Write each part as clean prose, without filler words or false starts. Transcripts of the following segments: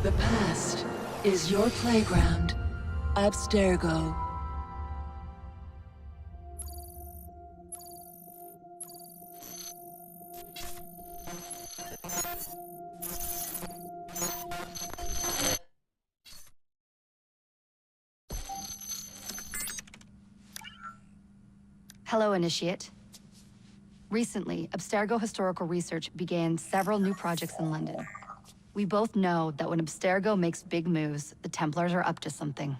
The past is your playground. Abstergo. Hello, Initiate. Recently, Abstergo Historical Research began several new projects in London. We both know that when Abstergo makes big moves, the Templars are up to something.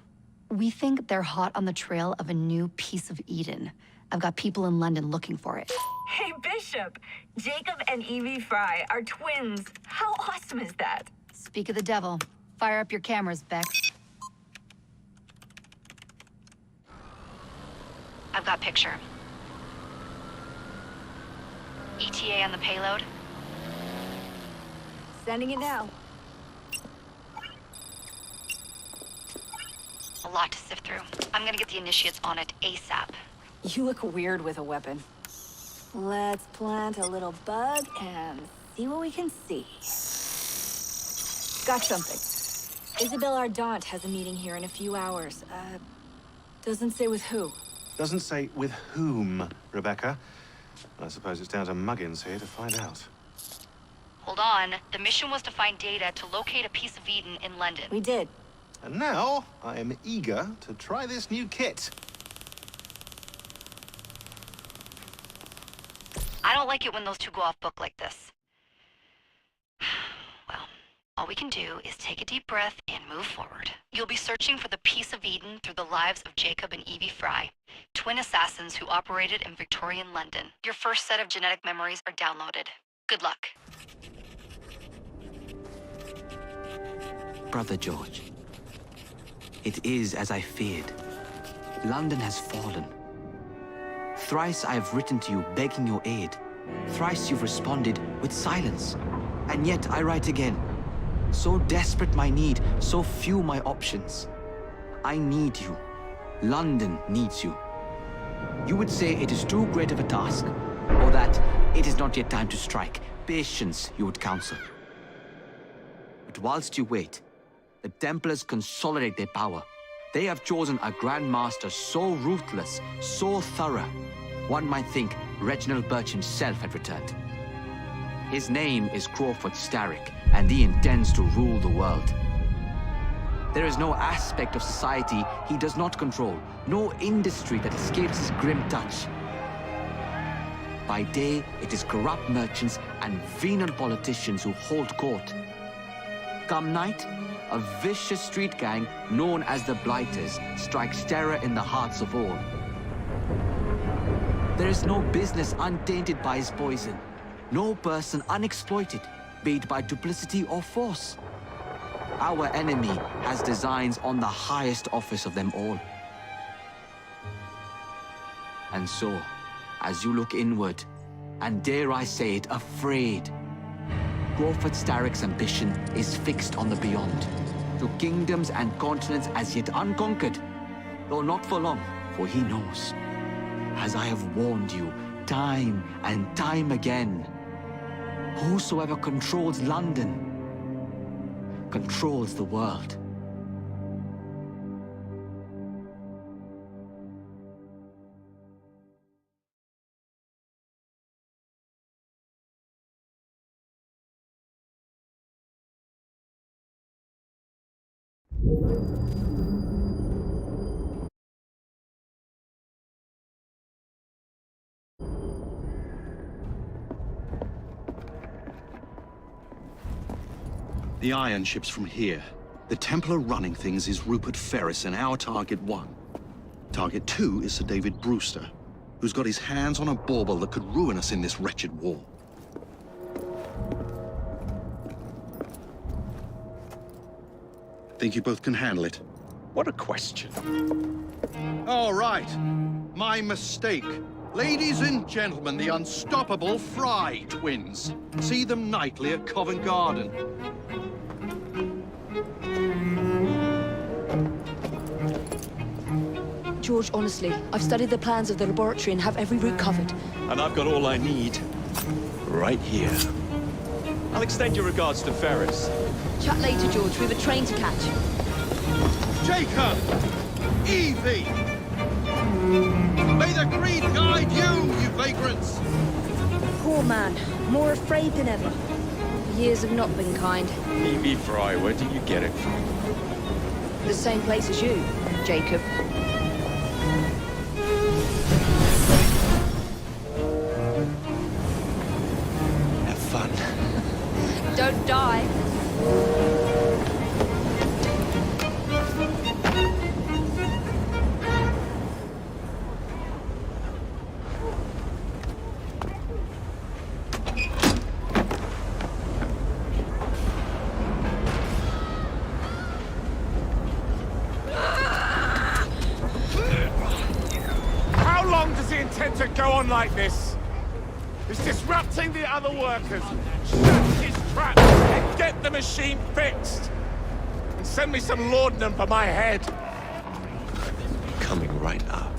We think they're hot on the trail of a new piece of Eden. I've got people in London looking for it. Hey, Bishop! Jacob and Evie Fry are twins. How awesome is that? Speak of the devil. Fire up your cameras, Bex. I've got picture. ETA on the payload? Sending it now. A lot to sift through. I'm gonna get the Initiates on it ASAP. You look weird with a weapon. Let's plant a little bug and see what we can see. Got something. Isabel Ardant has a meeting here in a few hours. Doesn't say with who. Doesn't say with whom, Rebecca. I suppose it's down to Muggins here to find out. Hold on. The mission was to find data to locate a piece of Eden in London. We did. And now, I am eager to try this new kit. I don't like it when those two go off book like this. Well, all we can do is take a deep breath and move forward. You'll be searching for the piece of Eden through the lives of Jacob and Evie Fry, twin assassins who operated in Victorian London. Your first set of genetic memories are downloaded. Good luck. Brother George, it is as I feared. London has fallen. Thrice I have written to you begging your aid. Thrice you've responded with silence. And yet I write again. So desperate my need, so few my options. I need you. London needs you. You would say it is too great of a task, or that it is not yet time to strike. Patience, you would counsel. But whilst you wait, the Templars consolidate their power. They have chosen a Grand Master so ruthless, so thorough, one might think Reginald Birch himself had returned. His name is Crawford Starrick, and he intends to rule the world. There is no aspect of society he does not control, no industry that escapes his grim touch. By day, it is corrupt merchants and venal politicians who hold court. Come night, a vicious street gang known as the Blighters strikes terror in the hearts of all. There is no business untainted by his poison, no person unexploited, be it by duplicity or force. Our enemy has designs on the highest office of them all. And so, as you look inward, and dare I say it, afraid, Crawford Starrick's ambition is fixed on the beyond, to kingdoms and continents as yet unconquered, though not for long, for he knows, as I have warned you time and time again, whosoever controls London controls the world. The iron ship's from here. The Templar running things is Rupert Ferris and our target 1. Target 2 is Sir David Brewster, who's got his hands on a bauble that could ruin us in this wretched war. Think you both can handle it? What a question. All right. My mistake. Ladies and gentlemen, the unstoppable Fry twins. See them nightly at Covent Garden. George, honestly, I've studied the plans of the laboratory and have every route covered. And I've got all I need right here. I'll extend your regards to Ferris. Chat later, George. We've a train to catch. Jacob! Evie! May the creed guide you, you vagrants! Poor man, more afraid than ever. Years have not been kind. Evie Fry, where do you get it from? The same place as you, Jacob. Have fun. Don't die. How long does he intend to go on like this? He's disrupting the other workers. Shut his trap and get the machine fixed. And send me some laudanum for my head. Coming right up.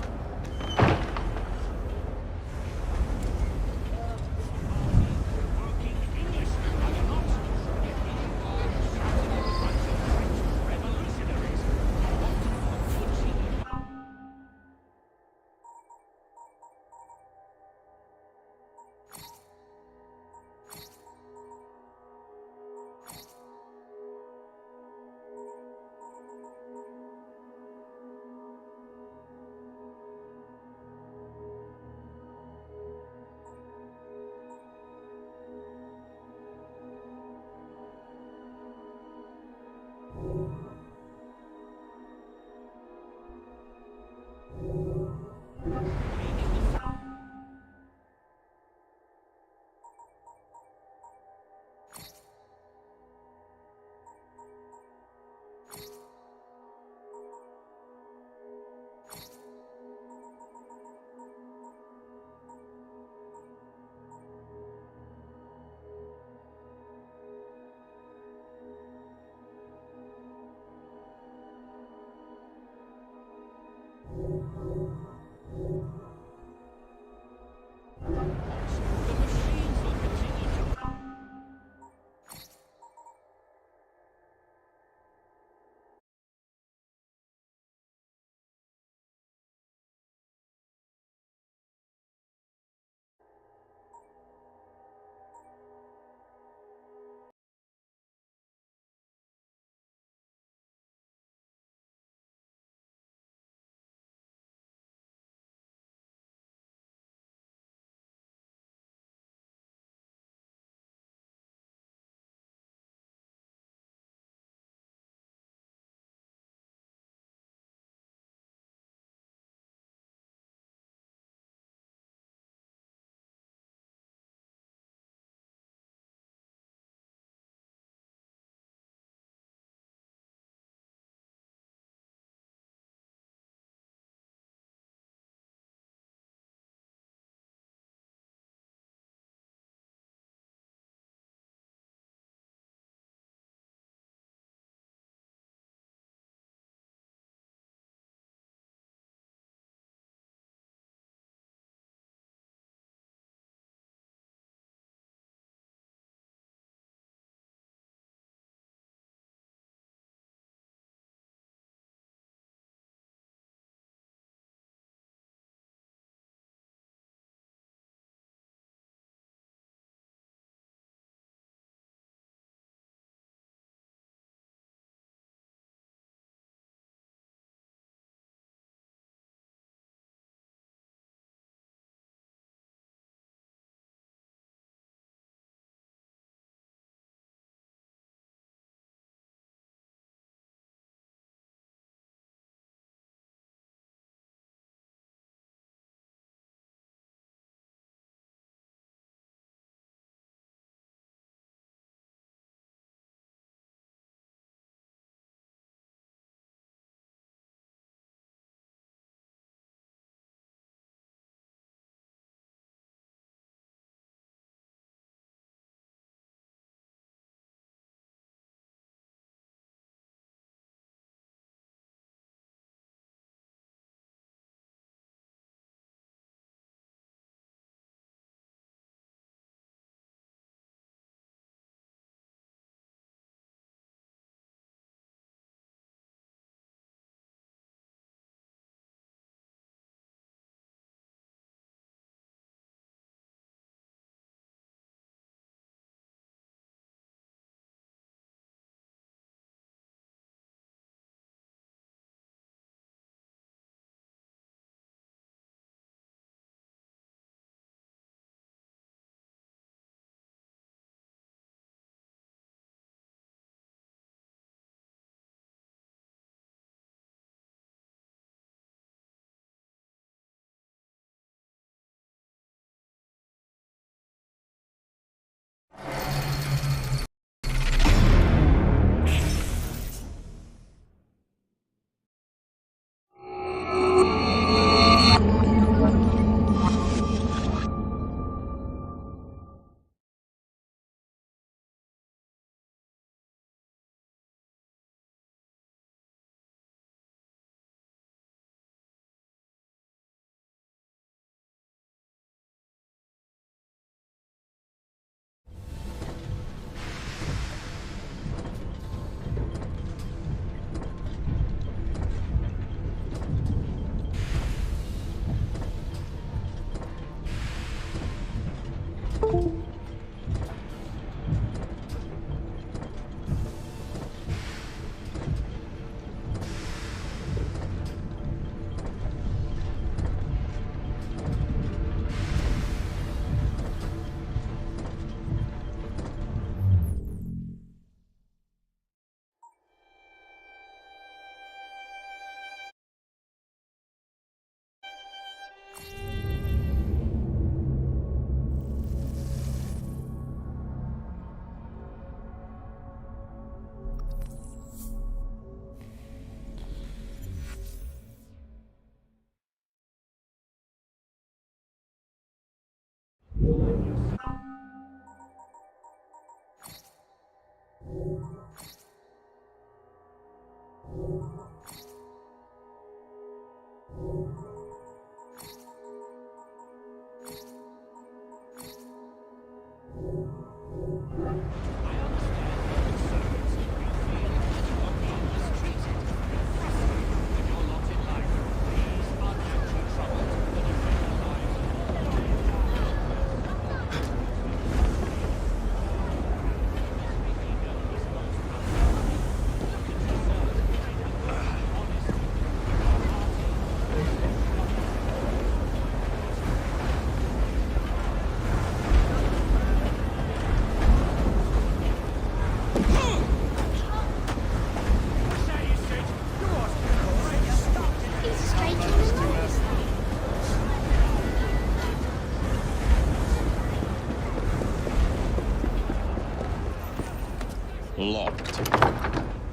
Locked.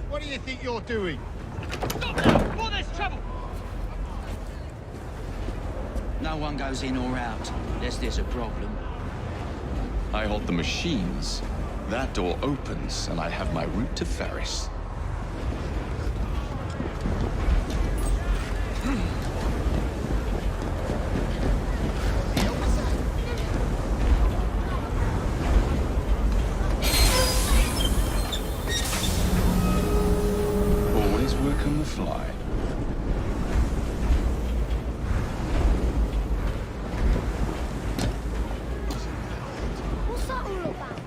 What do you think you're doing? Stop now! Before there's trouble! No one goes in or out, unless there's a problem. I hold the machines. That door opens, and I have my route to Ferris. Always work on the fly. What's that all about?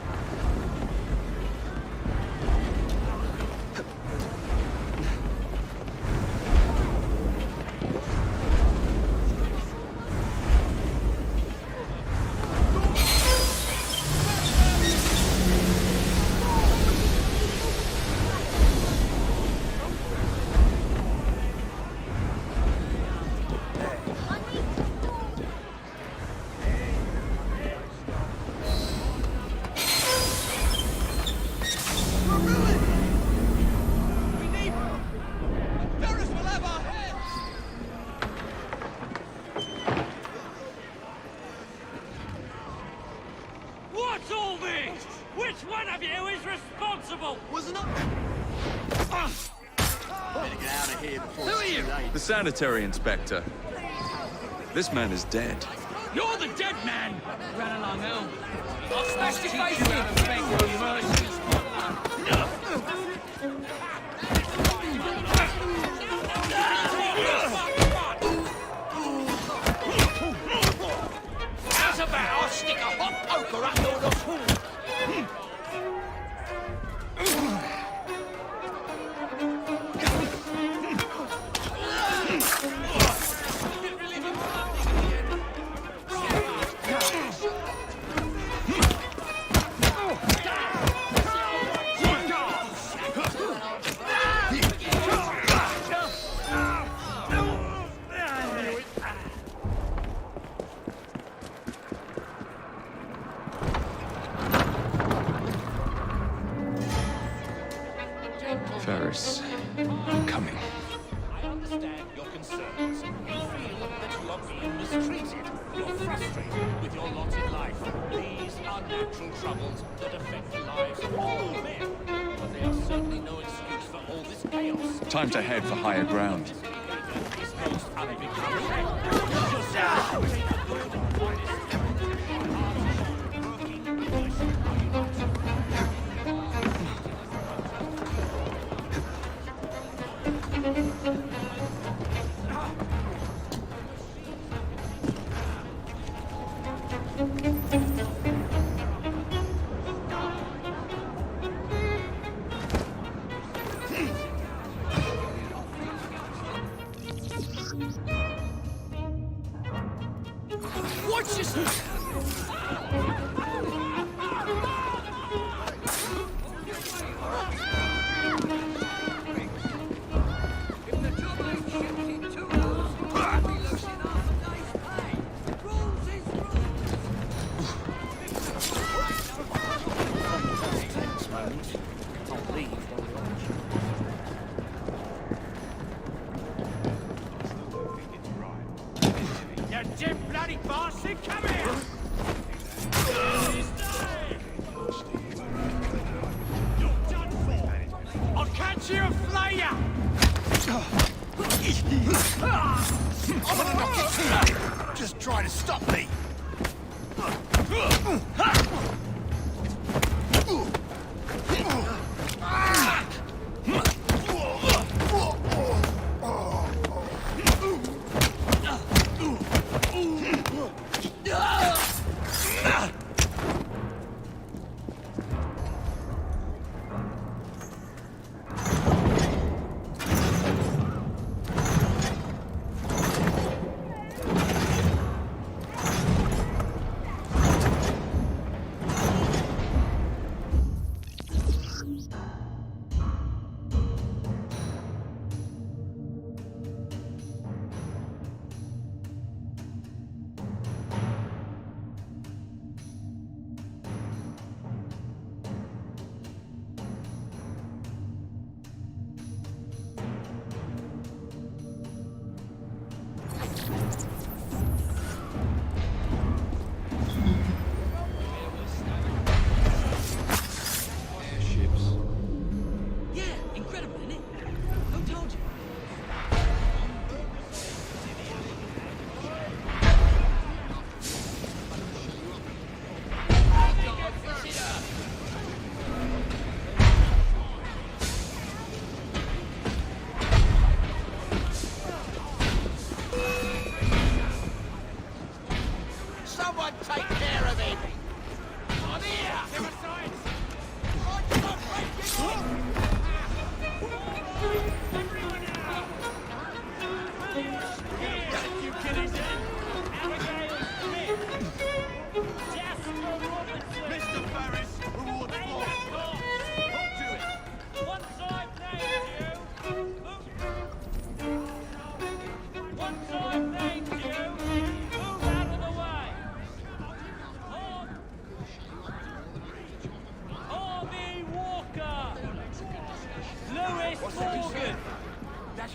Ferris will have our heads! What's all this? Which one of you is responsible? Wasn't I? Better get out of here before Who are you? The sanitary inspector. This man is dead. You're the dead man! Run along home. I'll smash your face in and beg for mercy. How's about I stick a hot poker up your nose? Ferris, I'm coming. I understand your concerns. You feel that you are being mistreated. You're frustrated with your lot in life. These are natural troubles that affect the lives of all men. But they are certainly no excuse for all this chaos. Time to head for higher ground. This behavior is most unbecoming. Yourself! What's this?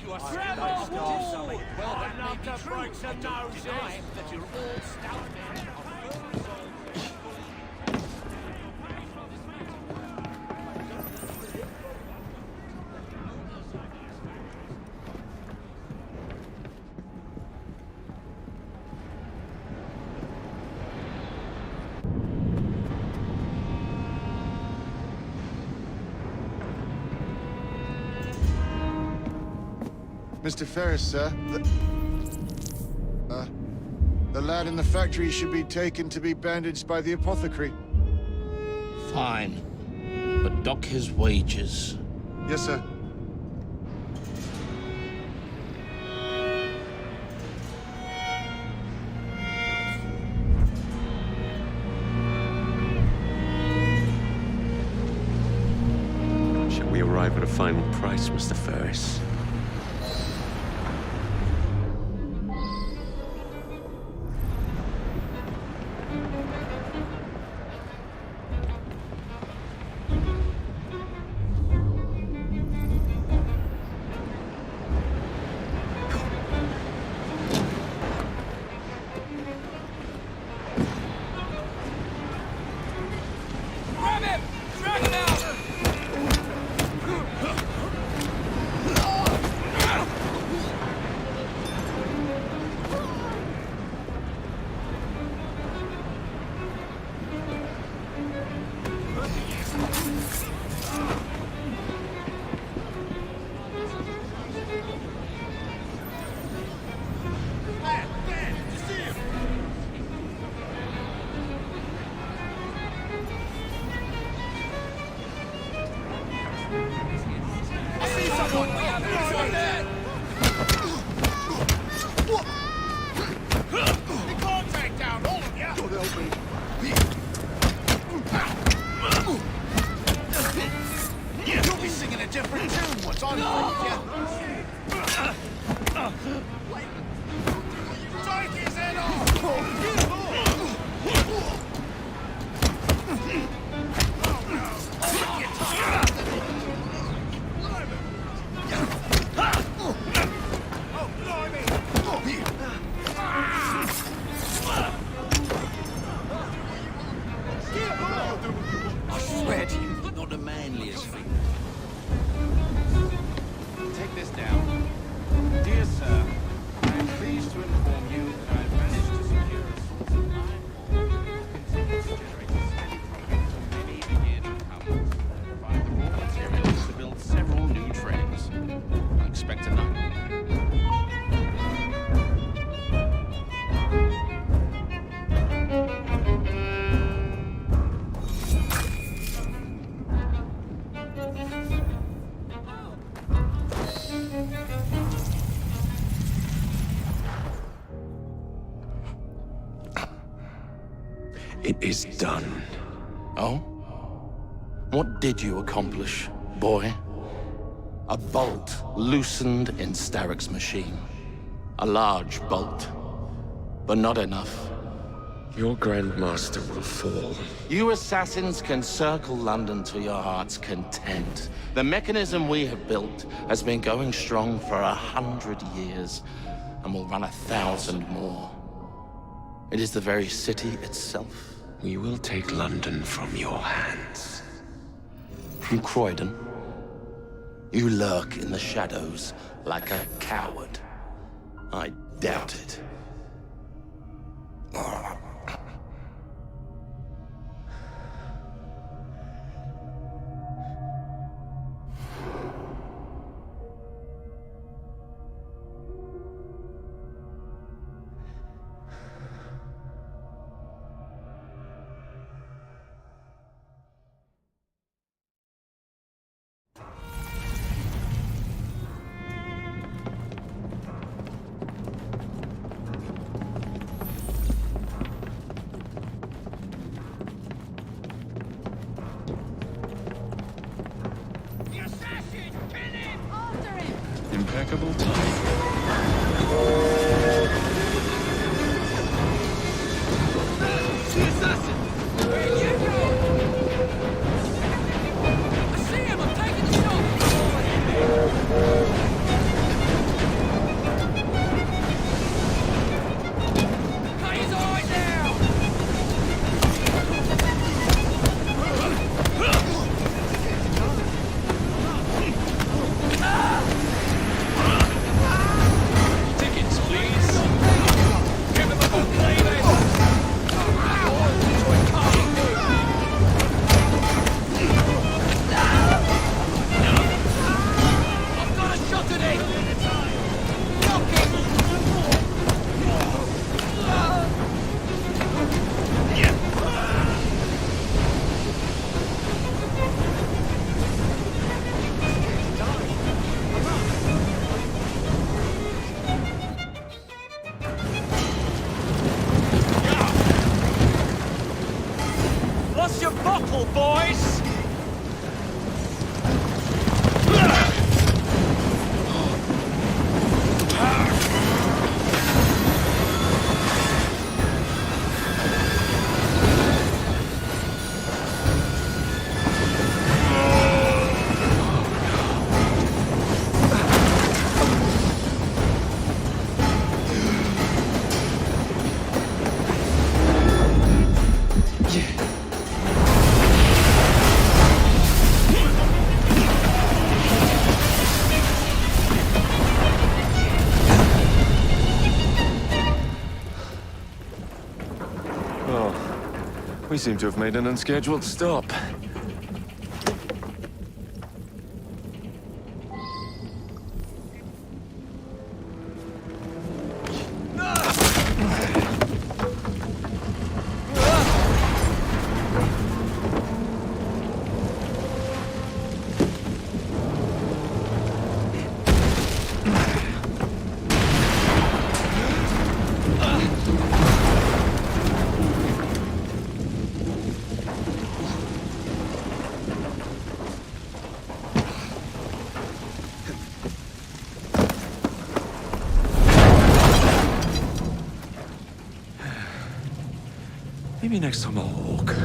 you are still something. Well, that may be true. I don't deny that you're all stout men of firm resolve. Mr. Ferris, sir. The lad in the factory should be taken to be bandaged by the apothecary. Fine. But dock his wages. Yes, sir. Shall we arrive at a final price, Mr. Ferris? It is done. Oh? What did you accomplish, boy? A bolt loosened in Starrick's machine. A large bolt, but not enough. Your Grandmaster will fall. You assassins can circle London to your heart's content. The mechanism we have built has been going strong for 100 years, and will run 1,000 more. It is the very city itself. We will take London from your hands. From Croydon? You lurk in the shadows like a coward. I doubt it. Impeccable timing. The assassin! Where you go? I see him! I'm taking the shot! Pass your bottle, boys! We seem to have made an unscheduled stop. Maybe next time I'll walk.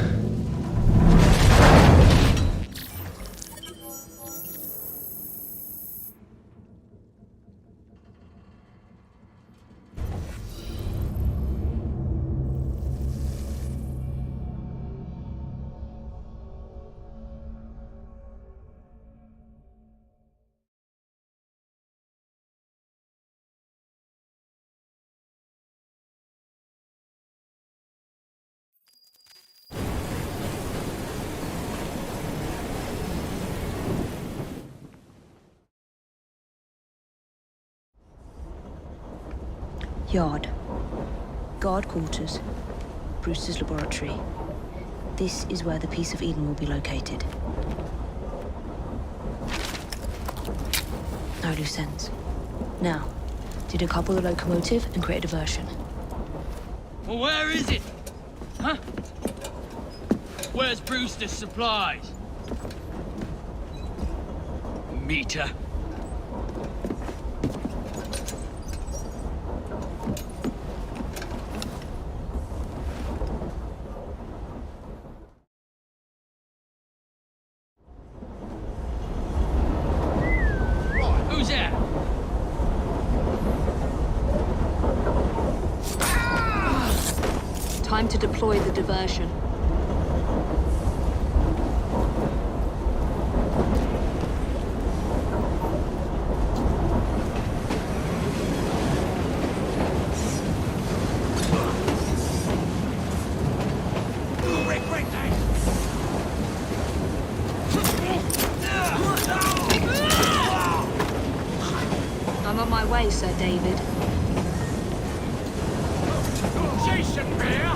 Yard. Guard quarters. Brewster's laboratory. This is where the Piece of Eden will be located. No loose ends. Now, decouple the locomotive and create a diversion. Well, where is it? Huh? Where's Brewster's supplies? Meter. Who's that? Time to deploy the diversion. I'm on my way, Sir David. Jason Bear!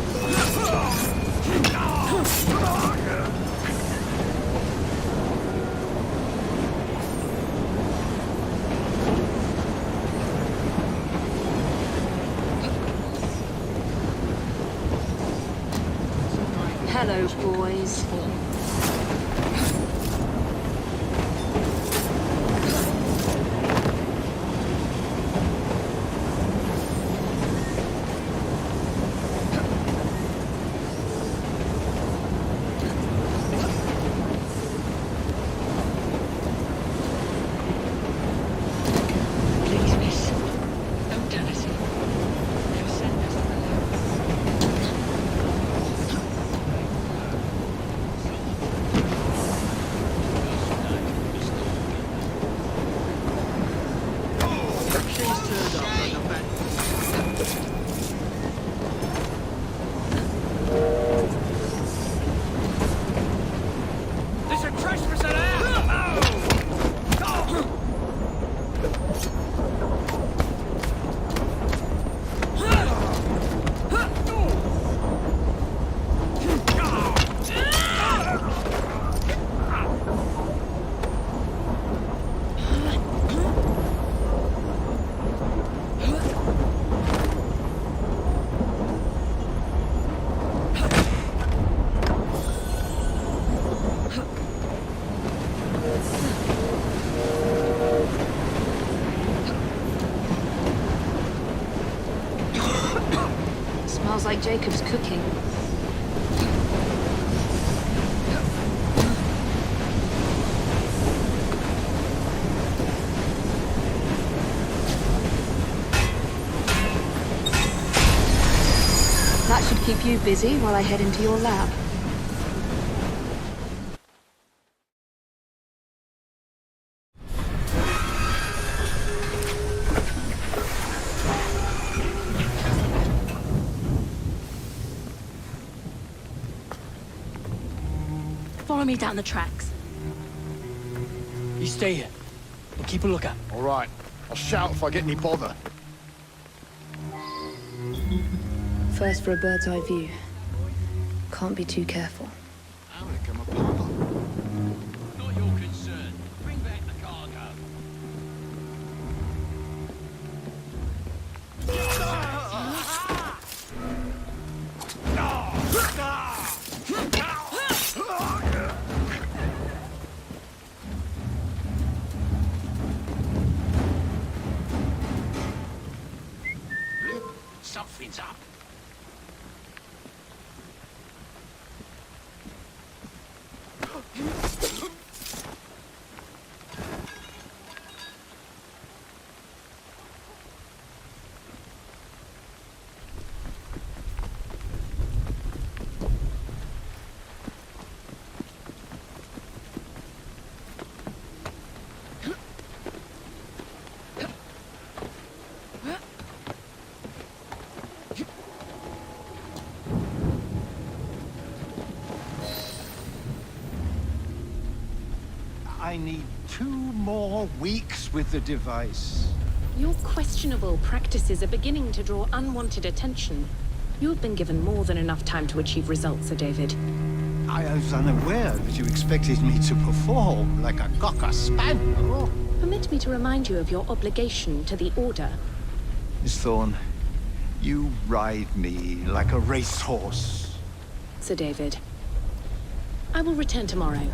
Hello, boys. like Jacob's cooking. That should keep you busy while I head into your lab. Follow me down the tracks. You stay here. We'll keep a lookout. All right. I'll shout if I get any bother. First for a bird's eye view. Can't be too careful. Not your concern. Bring back the cargo. Something's up. I need 2 more weeks with the device. Your questionable practices are beginning to draw unwanted attention. You have been given more than enough time to achieve results, Sir David. I was unaware that you expected me to perform like a cocker spaniel. Permit me to remind you of your obligation to the Order. Miss Thorne, you ride me like a racehorse. Sir David, I will return tomorrow.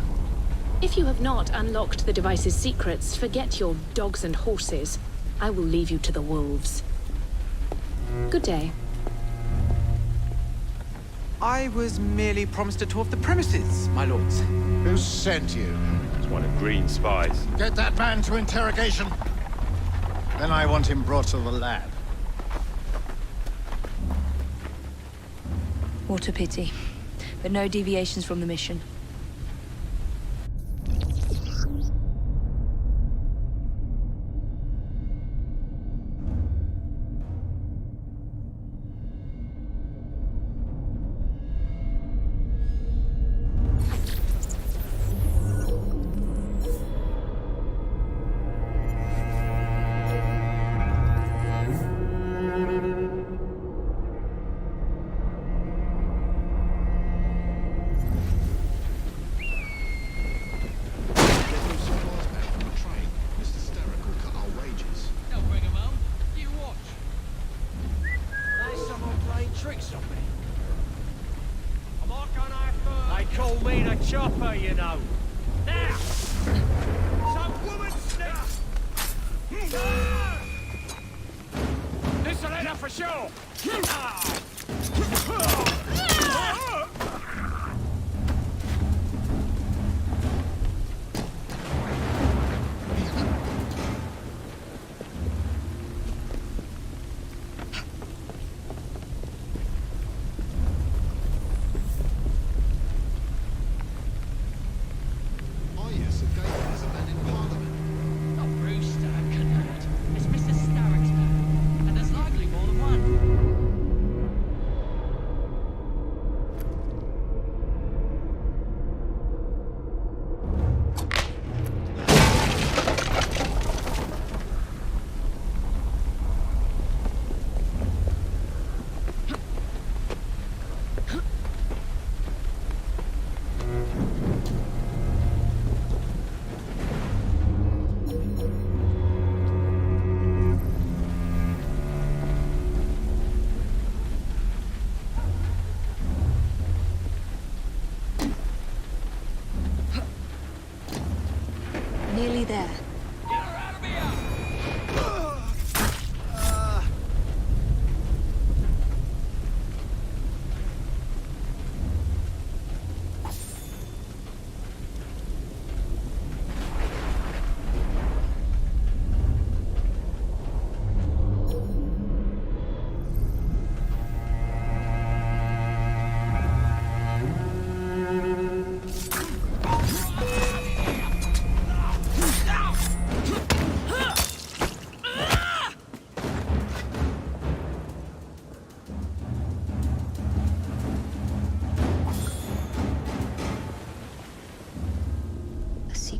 If you have not unlocked the device's secrets, forget your dogs and horses. I will leave you to the wolves. Good day. I was merely promised a tour of the premises, my lords. Who sent you? It's one of Green's spies. Get that man to interrogation. Then I want him brought to the lab. What a pity. But no deviations from the mission. Tricks on me. I'm not gonna. They call me the chopper, you know. Now! Some woman sneak! This'll end up for sure! Nearly there.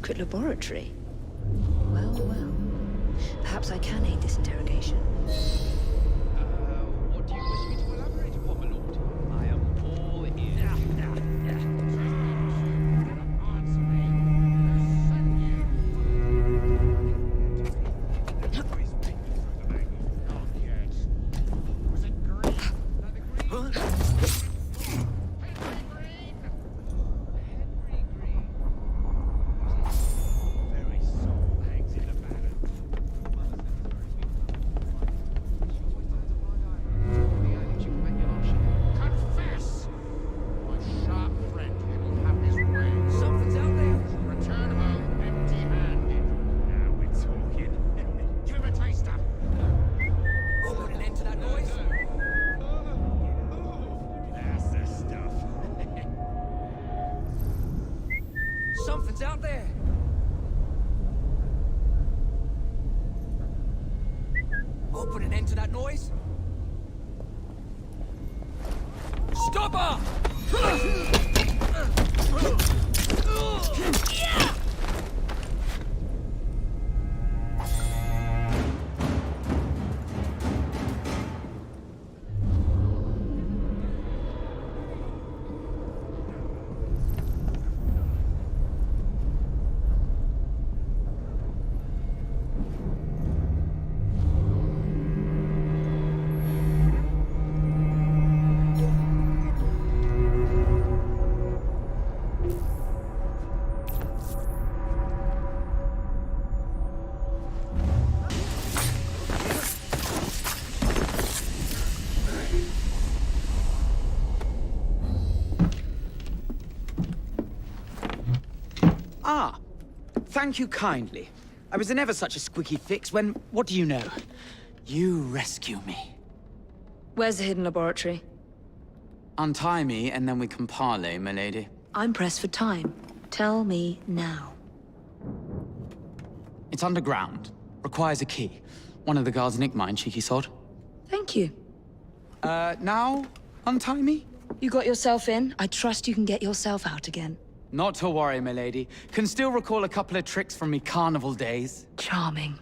secret laboratory. Well, well. Perhaps I can aid this interrogation. What do you wish me to elaborate upon, my lord? I am all ears. Something's out there. We'll put an end to that noise. Stop her! Ah, thank you kindly. I was in ever such a squeaky fix when, what do you know? You rescue me. Where's the hidden laboratory? Untie me, and then we can parley, my lady. I'm pressed for time. Tell me now. It's underground. Requires a key. One of the guards nicked mine, cheeky sod. Thank you. Now? Untie me? You got yourself in. I trust you can get yourself out again. Not to worry, my lady. Can still recall a couple of tricks from me carnival days. Charming.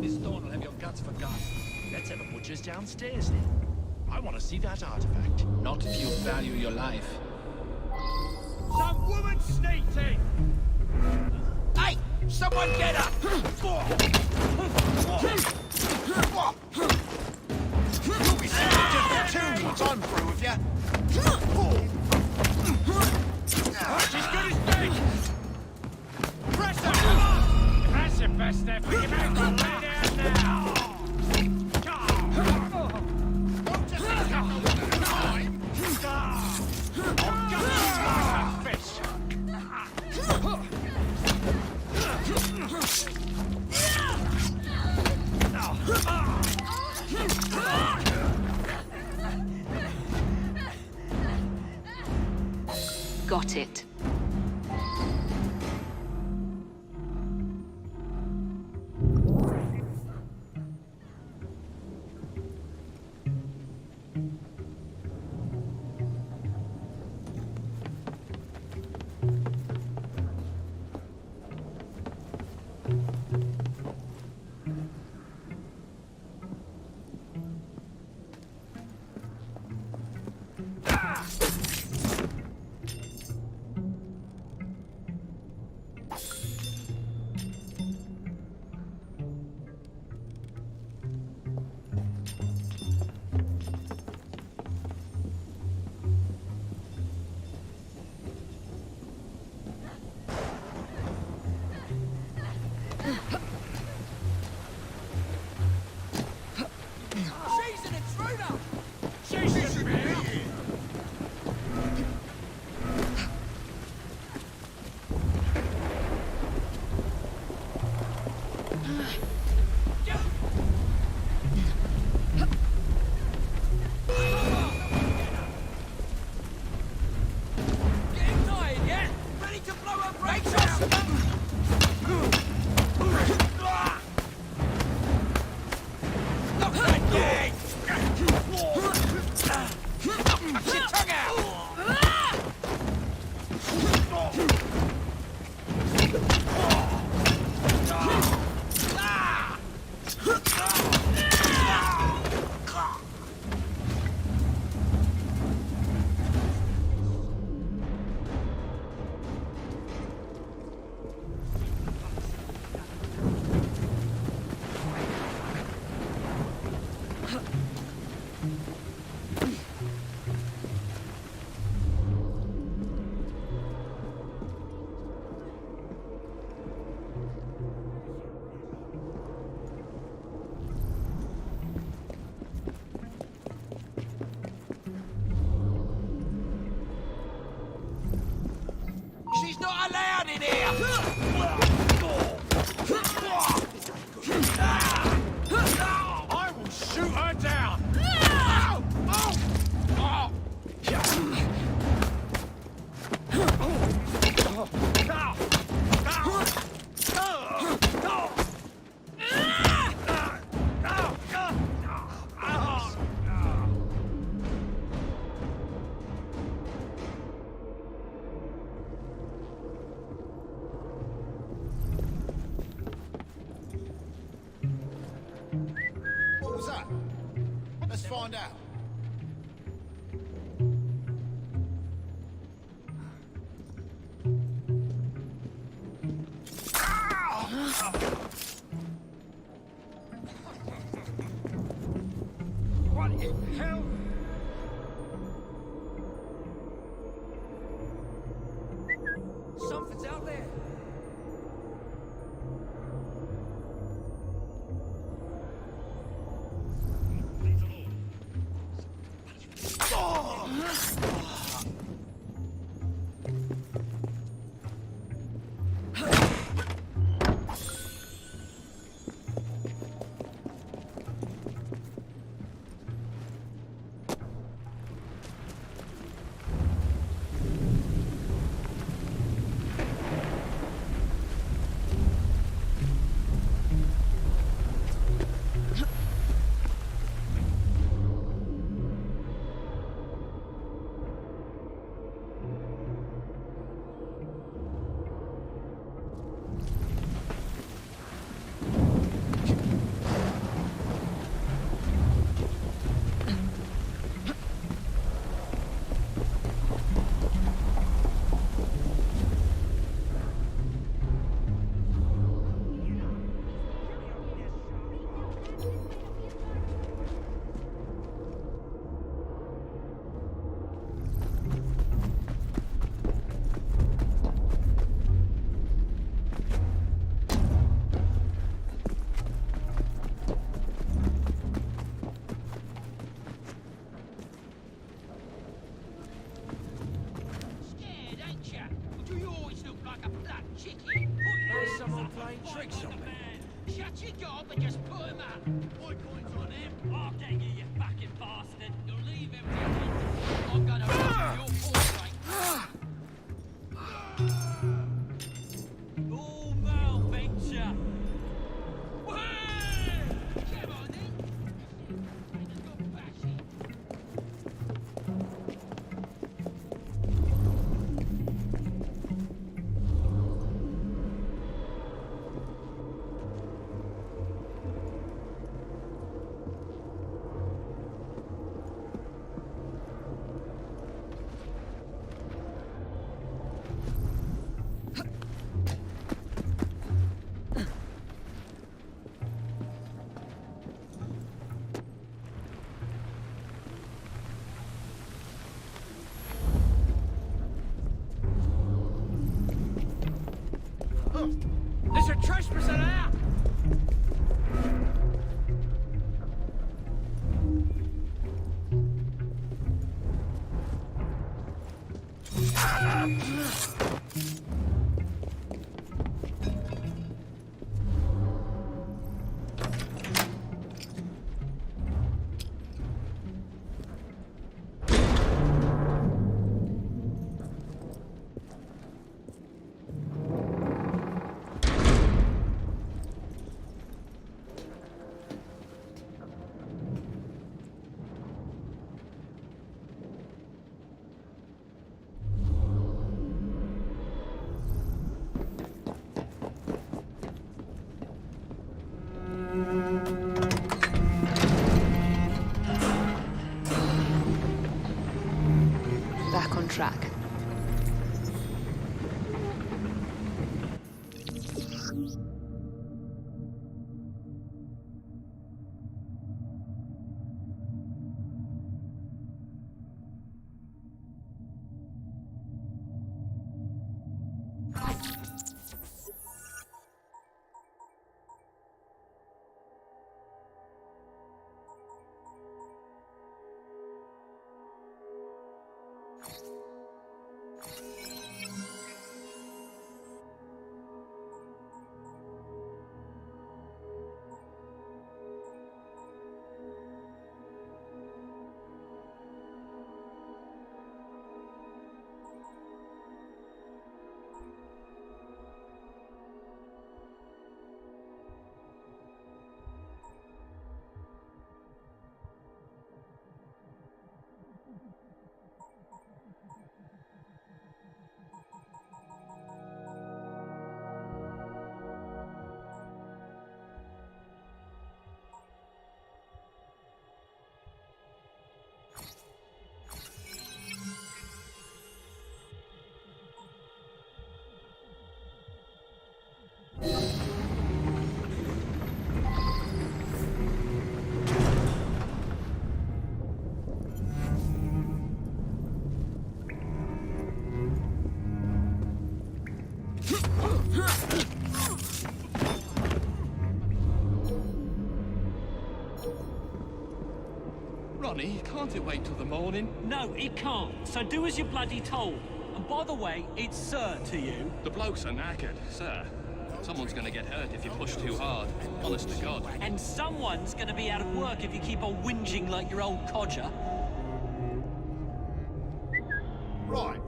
Miss Dawn will have your guts forgotten. Let's have a butcher's downstairs then. I want to see that artifact. Not if you value your life. Some woman sneaked in! Hey! Someone get her! You'll be sick of just the tune once I'm through with you. She's good as dead! Press her! Come on! That's the best step we can make one way down now! Don't just think I'm all the time! I'll gut you like a fish! Got it. not allowed in here! I will shoot her down! What was that? Let's find out. What in hell? Something's out there. Scared, ain't ya? Do you always look like a black chicken? There's someone playing tricks on me. Shut your gob and just put him up. My coin's on him. I'll get you, you fucking bastard. You'll leave everything. I'm gonna run your portrait. Oh, Malventure. Come on then. There's a trespasser there! Back on track. Johnny, can't it wait till the morning? No, it can't. So do as you're bloody told. And by the way, it's sir to you. The blokes are knackered, sir. Someone's gonna get hurt if you push too hard. Honest to God. And someone's gonna be out of work if you keep on whinging like your old codger. Right.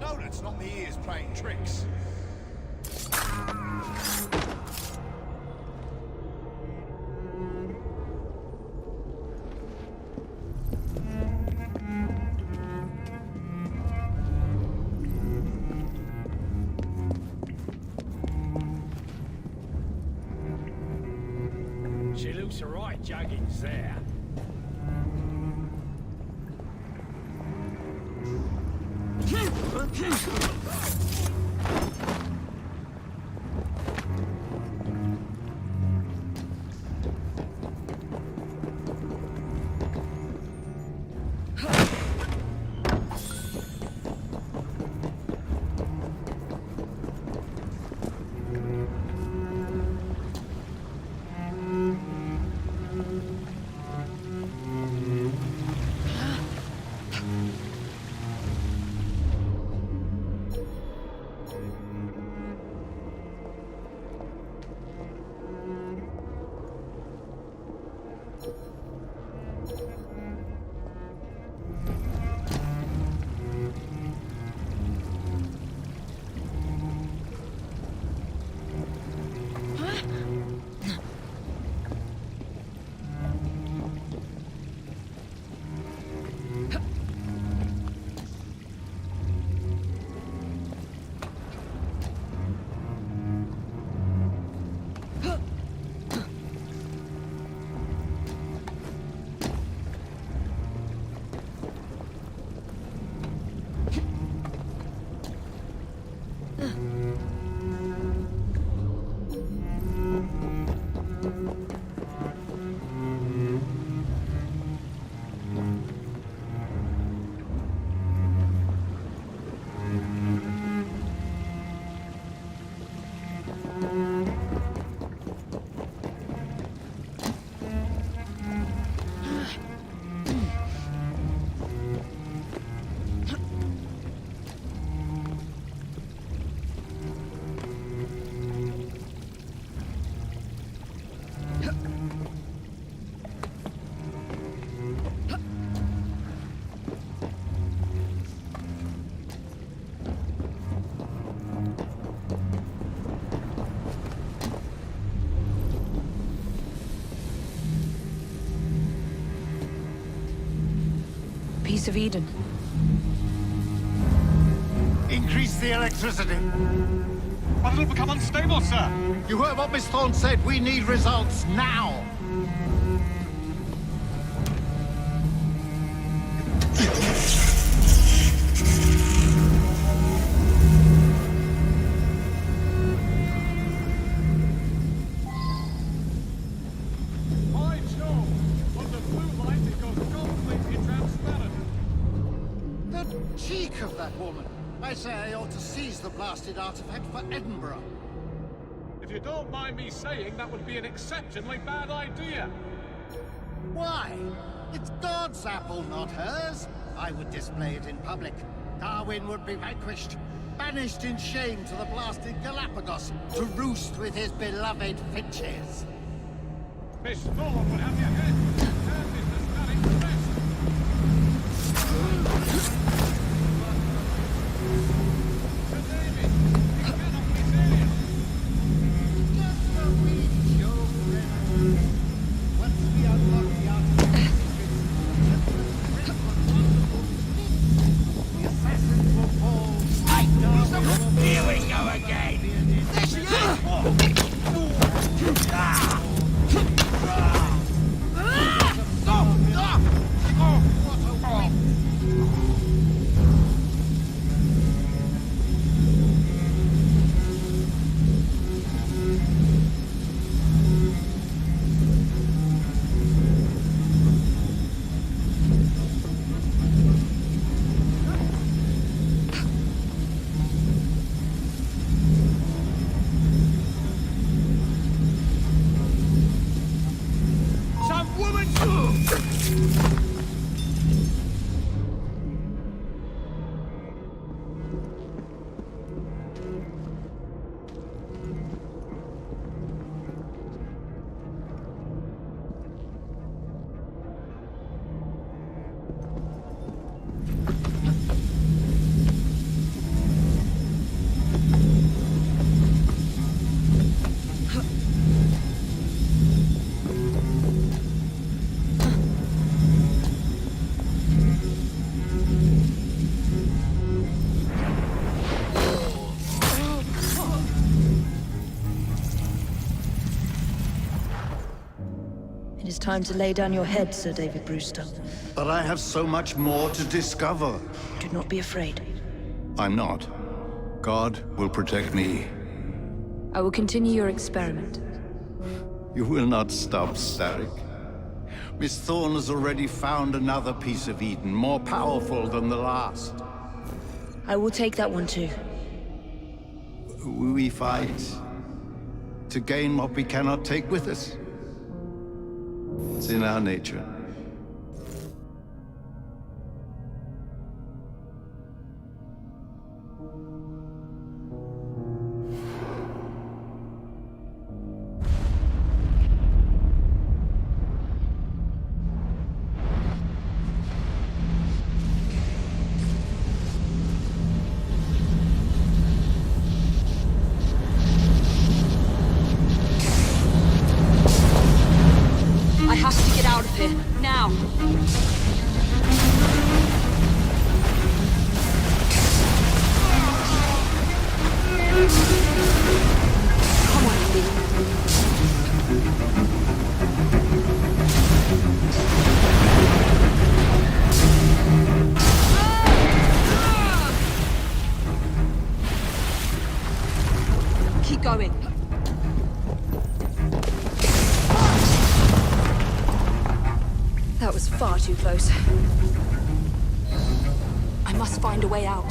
No, that's not me ears playing tricks. She looks alright, Juggins, there. Piece of Eden. Increase the electricity. But it'll become unstable, sir. You heard what Miss Thorne said. We need results now. Cheek of that woman. I say I ought to seize the blasted artifact for Edinburgh. If you don't mind me saying, that would be an exceptionally bad idea. Why? It's God's apple, not hers. I would display it in public. Darwin would be vanquished, banished in shame to the blasted Galapagos, to roost with his beloved finches. Miss Thorne would have your head. Her business cutting the best. Sir David, you cannot be serious. Just a wee joke, Reverend. Once we unlock the artifact secrets, the assassins will fall. Here we go again. There she is. is time to lay down your head, Sir David Brewster. But I have so much more to discover. Do not be afraid. I'm not. God will protect me. I will continue your experiment. You will not stop, Starrick. Miss Thorne has already found another piece of Eden, more powerful than the last. I will take that one too. We fight to gain what we cannot take with us. It's in our nature. I have to get out of here, now! Come on, Ellie. Keep going. That was far too close. I must find a way out.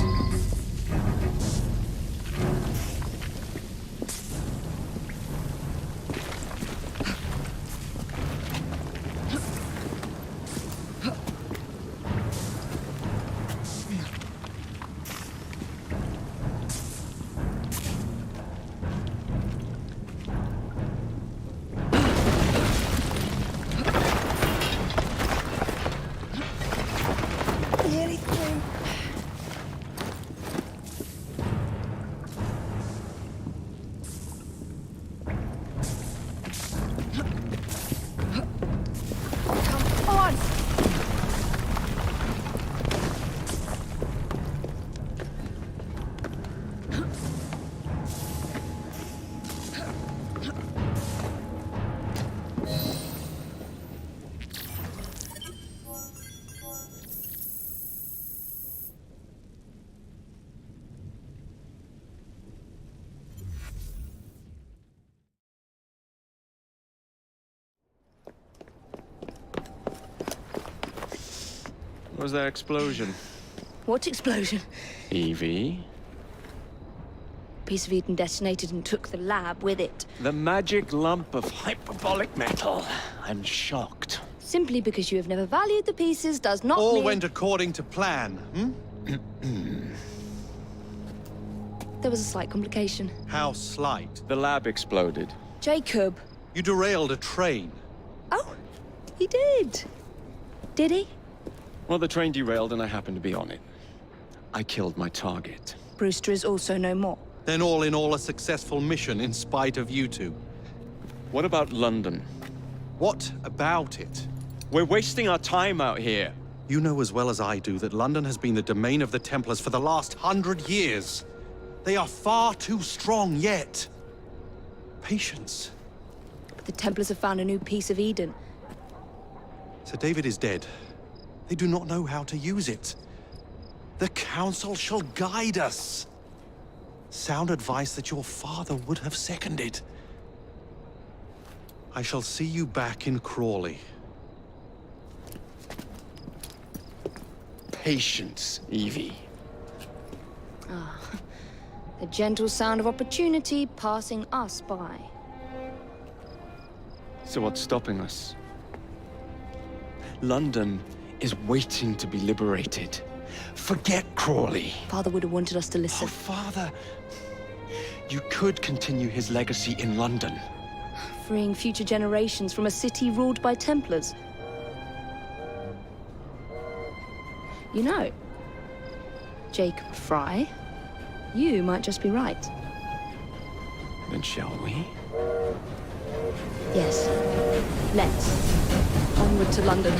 Nearly through. Come on! What was that explosion? What explosion? Evie? Piece of Eden detonated and took the lab with it. The magic lump of hyperbolic metal. I'm shocked. Simply because you have never valued the pieces does not All mean... went according to plan, There was a slight complication. How slight? The lab exploded. Jacob. You derailed a train. Oh, he did. Did he? Well, the train derailed and I happened to be on it. I killed my target. Brewster is also no more. Then all in all a successful mission in spite of you two. What about London? What about it? We're wasting our time out here. You know as well as I do that London has been the domain of the Templars for the last 100 years. They are far too strong yet. Patience. But the Templars have found a new piece of Eden. Sir David is dead. They do not know how to use it. The Council shall guide us. Sound advice that your father would have seconded. I shall see you back in Crawley. Patience, Evie. Ah, the gentle sound of opportunity passing us by. So what's stopping us? London is waiting to be liberated. Forget Crawley. Father would have wanted us to listen. Oh, Father. You could continue his legacy in London. Freeing future generations from a city ruled by Templars. You know, Jacob Frye, you might just be right. Then shall we? Yes. Let's. Onward to London.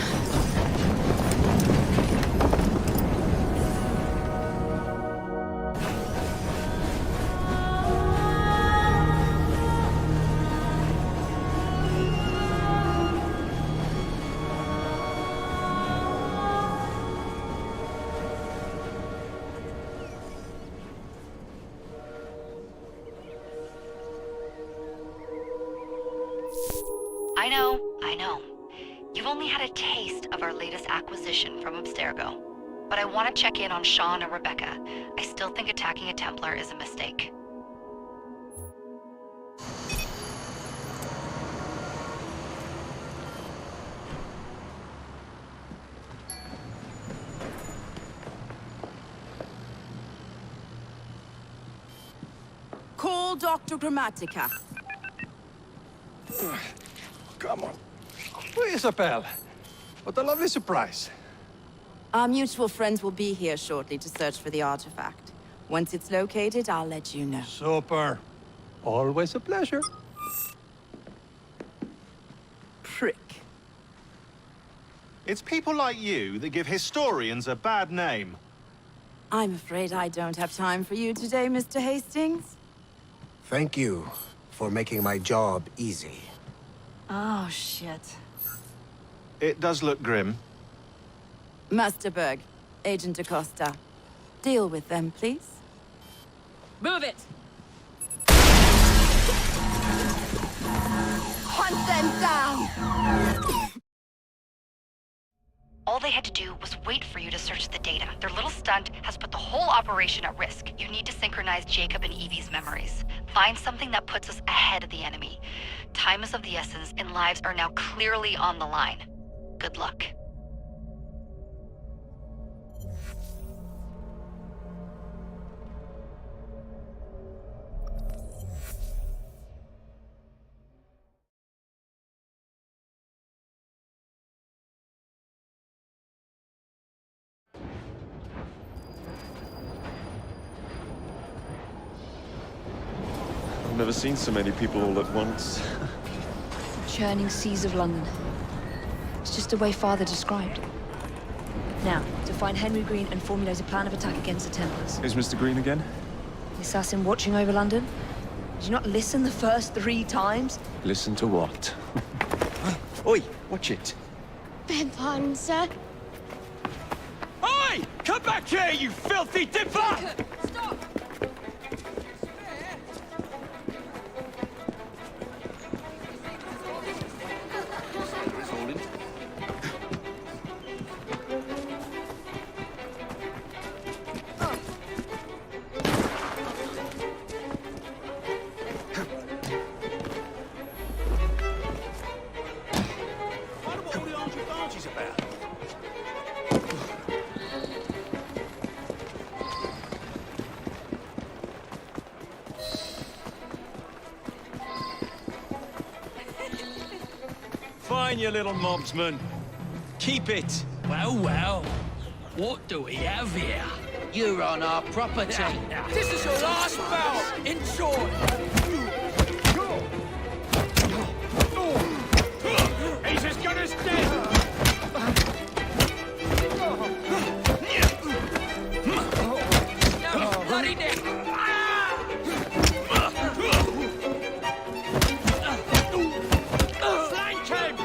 I know. You've only had a taste of our latest acquisition from Abstergo. But I want to check in on Sean and Rebecca. I still think attacking a Templar is a mistake. Call Dr. Grammatica. Come on. Isabel, what a lovely surprise. Our mutual friends will be here shortly to search for the artifact. Once it's located, I'll let you know. Super. Always a pleasure. Prick. It's people like you that give historians a bad name. I'm afraid I don't have time for you today, Mr. Hastings. Thank you for making my job easy. Oh, shit. It does look grim. Master Berg, Agent Acosta. Deal with them, please. Move it! Hunt them down! All they had to do was wait for you to search the data. Their little stunt has put the whole operation at risk. You need to synchronize Jacob and Evie's memories. Find something that puts us ahead of the enemy. Time is of the essence, and lives are now clearly on the line. Good luck. I've never seen so many people all at once. Churning seas of London. It's just the way Father described. Now, to find Henry Green and formulate a plan of attack against the Templars. Is Mr. Green again? The assassin watching over London? Did you not listen the first 3 times? Listen to what? Oi, watch it. Beg pardon, sir. Oi! Come back here, you filthy dipper! Stop! Fine, you little mobsman. Keep it. Well. What do we have here? You're on our property. This is your last bout. Enjoy. He's as good as dead! Bloody neck. Flank him!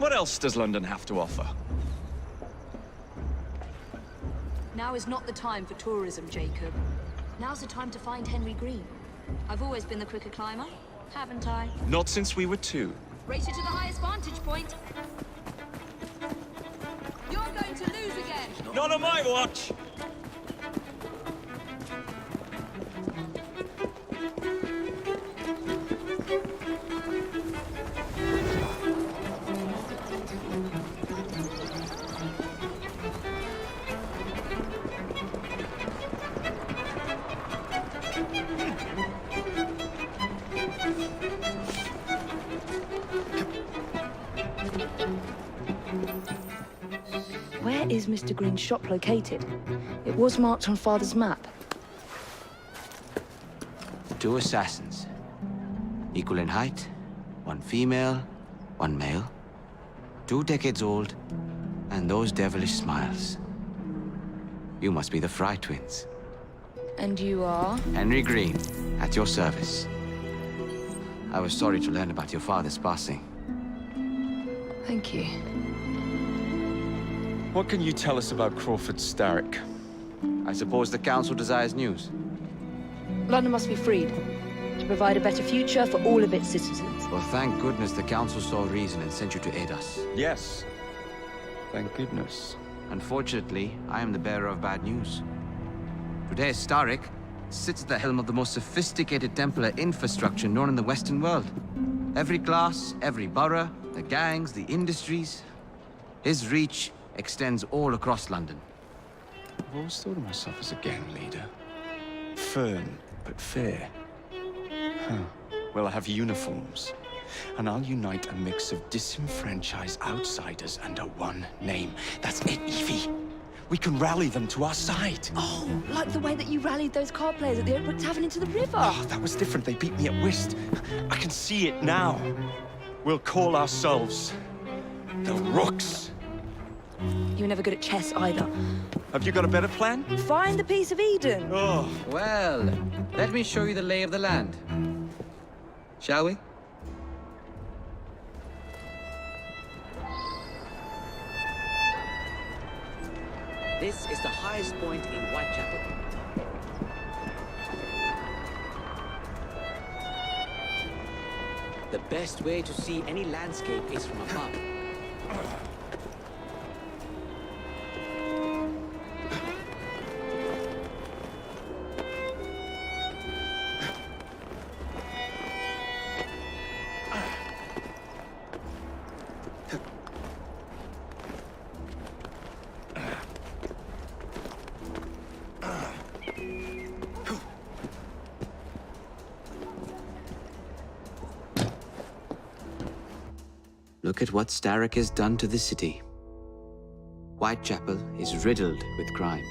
What else does London have to offer? Now is not the time for tourism, Jacob. Now's the time to find Henry Green. I've always been the quicker climber, haven't I? Not since we were 2. Race you to the highest vantage point. You're going to lose again. Not on my watch! Where is Mr. Green's shop located? It was marked on Father's map. 2 assassins. Equal in height, 1 female, 1 male. 2 decades old, and those devilish smiles. You must be the Fry twins. And you are? Henry Green, at your service. I was sorry to learn about your father's passing. Thank you. What can you tell us about Crawford Starrick? I suppose the Council desires news. London must be freed, to provide a better future for all of its citizens. Well, thank goodness the Council saw reason and sent you to aid us. Yes. Thank goodness. Unfortunately, I am the bearer of bad news. Today, Starrick sits at the helm of the most sophisticated Templar infrastructure known in the Western world. Every class, every borough, the gangs, the industries. His reach extends all across London. I've always thought of myself as a gang leader. Firm, but fair. Huh. Well, I have uniforms. And I'll unite a mix of disenfranchised outsiders under one name. That's it, Evie. We can rally them to our side. Oh, like the way that you rallied those card players at the Oakbrook Tavern into the river. Oh, that was different. They beat me at whist. I can see it now. We'll call ourselves the Rooks. You were never good at chess either. Have you got a better plan? Find the piece of Eden. Oh. Well, let me show you the lay of the land. Shall we? This is the highest point in Whitechapel. The best way to see any landscape is from above. Look at what Starrick has done to the city. Whitechapel is riddled with crime.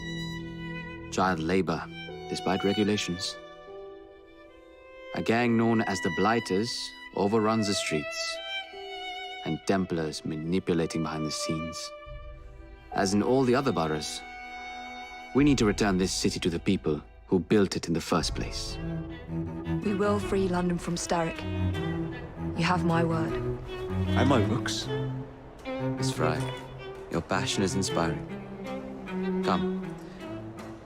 Child labor, despite regulations. A gang known as the Blighters overruns the streets, and Templars manipulating behind the scenes. As in all the other boroughs, we need to return this city to the people who built it in the first place. We will free London from Starrick. You have my word. And my Rooks. Miss Fry, your passion is inspiring. Come,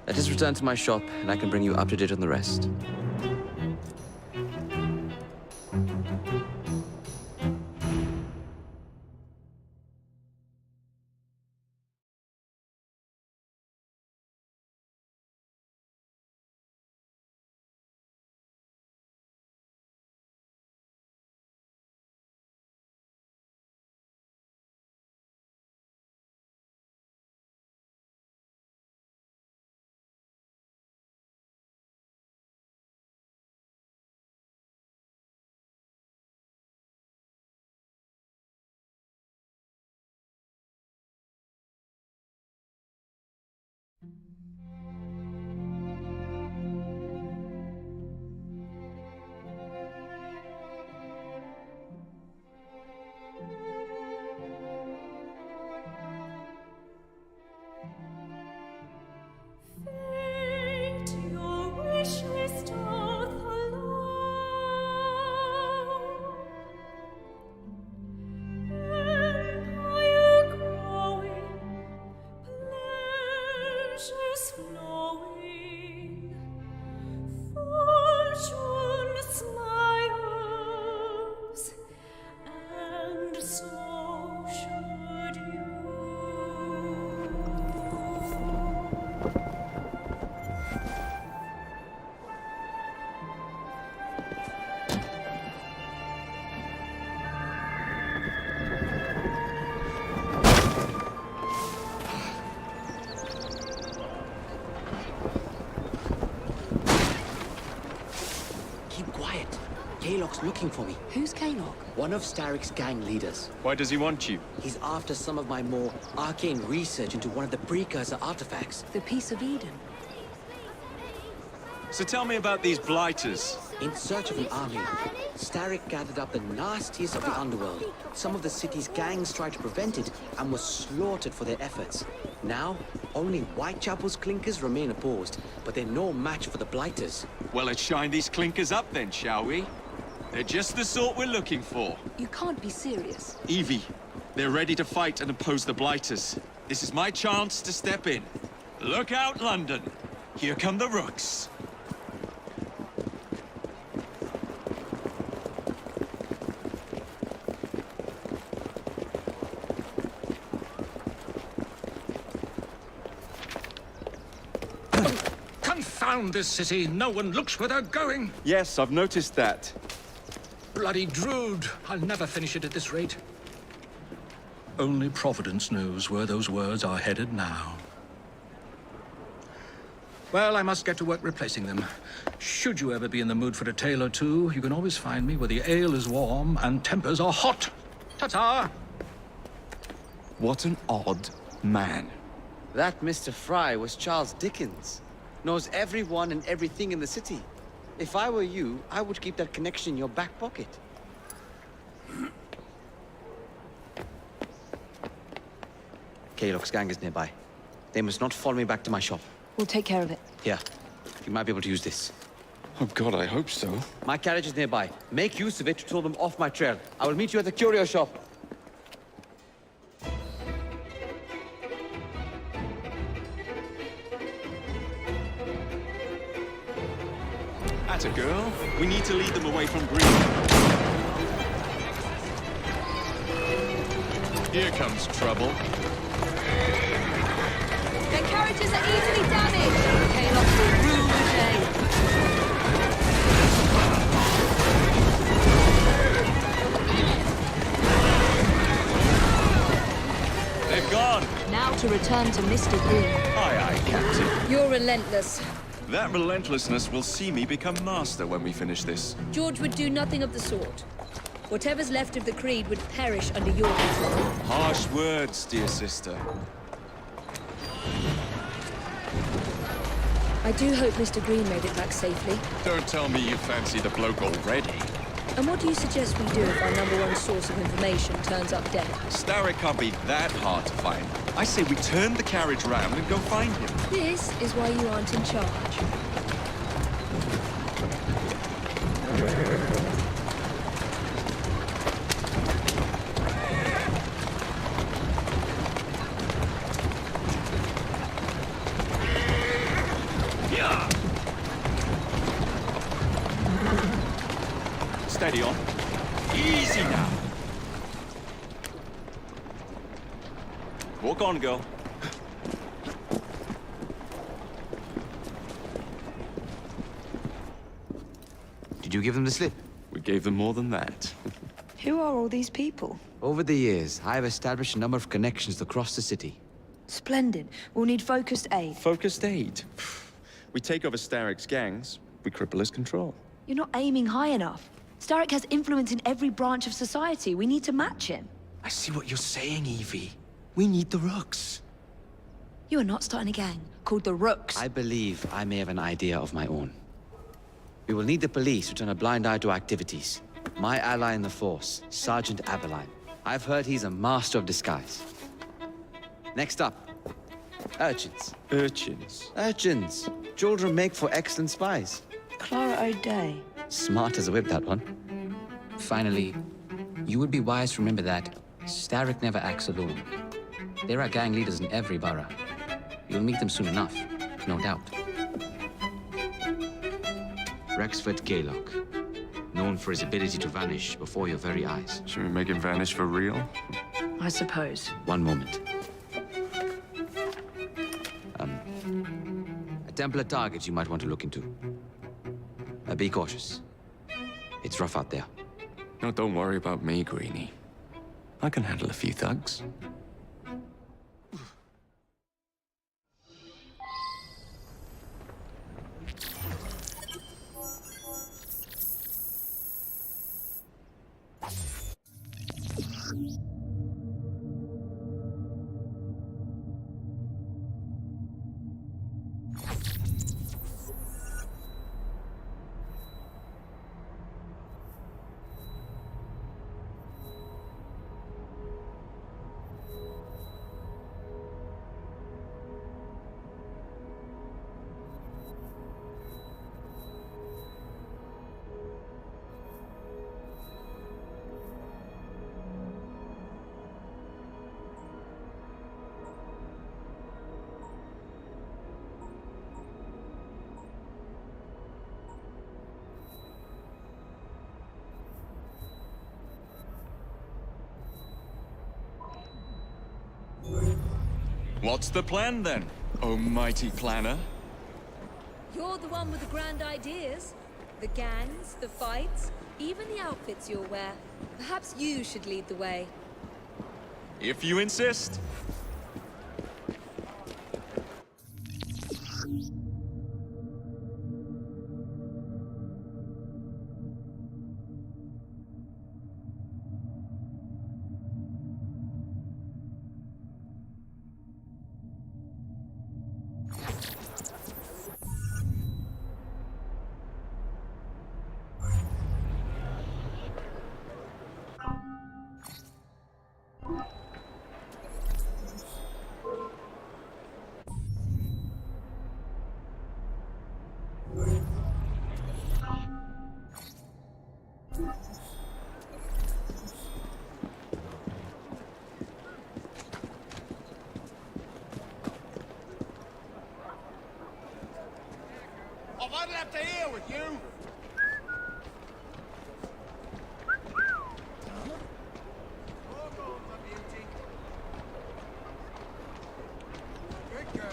let us return to my shop, and I can bring you up to date on the rest. Kaylock's looking for me. Who's Kaylock? One of Starrick's gang leaders. Why does he want you? He's after some of my more arcane research into one of the precursor artifacts. The Piece of Eden. So tell me about these blighters. In search of an army, Starrick gathered up the nastiest of the underworld. Some of the city's gangs tried to prevent it and were slaughtered for their efforts. Now, only Whitechapel's clinkers remain opposed, but they're no match for the blighters. Well, let's shine these clinkers up then, shall we? They're just the sort we're looking for. You can't be serious. Evie, they're ready to fight and oppose the blighters. This is my chance to step in. Look out, London. Here come the rooks. Confound this city! No one looks where they're going! Yes, I've noticed that. Bloody Drood! I'll never finish it at this rate. Only Providence knows where those words are headed now. Well, I must get to work replacing them. Should you ever be in the mood for a tale or two, you can always find me where the ale is warm and tempers are hot. Ta-ta! What an odd man. That Mr. Fry was Charles Dickens. Knows everyone and everything in the city. If I were you, I would keep that connection in your back pocket. Kaylock's gang is nearby. They must not follow me back to my shop. We'll take care of it. Here, you might be able to use this. Oh God, I hope so. My carriage is nearby. Make use of it to throw them off my trail. I will meet you at the curio shop. Atta girl. We need to lead them away from Green. Here comes trouble. Their carriages are easily damaged. Kaylock will rule the day. They've gone. Now to return to Mr. Green. Aye, aye, Captain. You're relentless. That relentlessness will see me become master when we finish this. George would do nothing of the sort. Whatever's left of the Creed would perish under your control. Harsh words, dear sister. I do hope Mr. Green made it back safely. Don't tell me you fancy the bloke already. And what do you suggest we do if our #1 source of information turns up dead? Starrick can't be that hard to find. I say we turn the carriage round and go find him. This is why you aren't in charge. Steady on. Easy now. Walk on, girl. Did you give them the slip? We gave them more than that. Who are all these people? Over the years, I have established a number of connections across the city. Splendid. We'll need focused aid. Focused aid. We take over Starrick's gangs, we cripple his control. You're not aiming high enough. Starrick has influence in every branch of society. We need to match him. I see what you're saying, Evie. We need the rooks. You are not starting a gang called the Rooks. I believe I may have an idea of my own. We will need the police to turn a blind eye to activities. My ally in the force, Sergeant Aberline. I've heard he's a master of disguise. Next up, urchins. Urchins? Urchins. Children make for excellent spies. Clara O'Day. Smart as a whip, that one. Finally, you would be wise to remember that Starrick never acts alone. There are gang leaders in every borough. You'll meet them soon enough, no doubt. Rexford Kaylock, known for his ability to vanish before your very eyes. Should we make him vanish for real? I suppose. One moment. A Templar target you might want to look into. Be cautious. It's rough out there. No, don't worry about me, Greenie. I can handle a few thugs. What's the plan then, oh mighty planner? You're the one with the grand ideas. The gangs, the fights, even the outfits you'll wear. Perhaps you should lead the way. If you insist. I've had enough to hear with you. Good girl.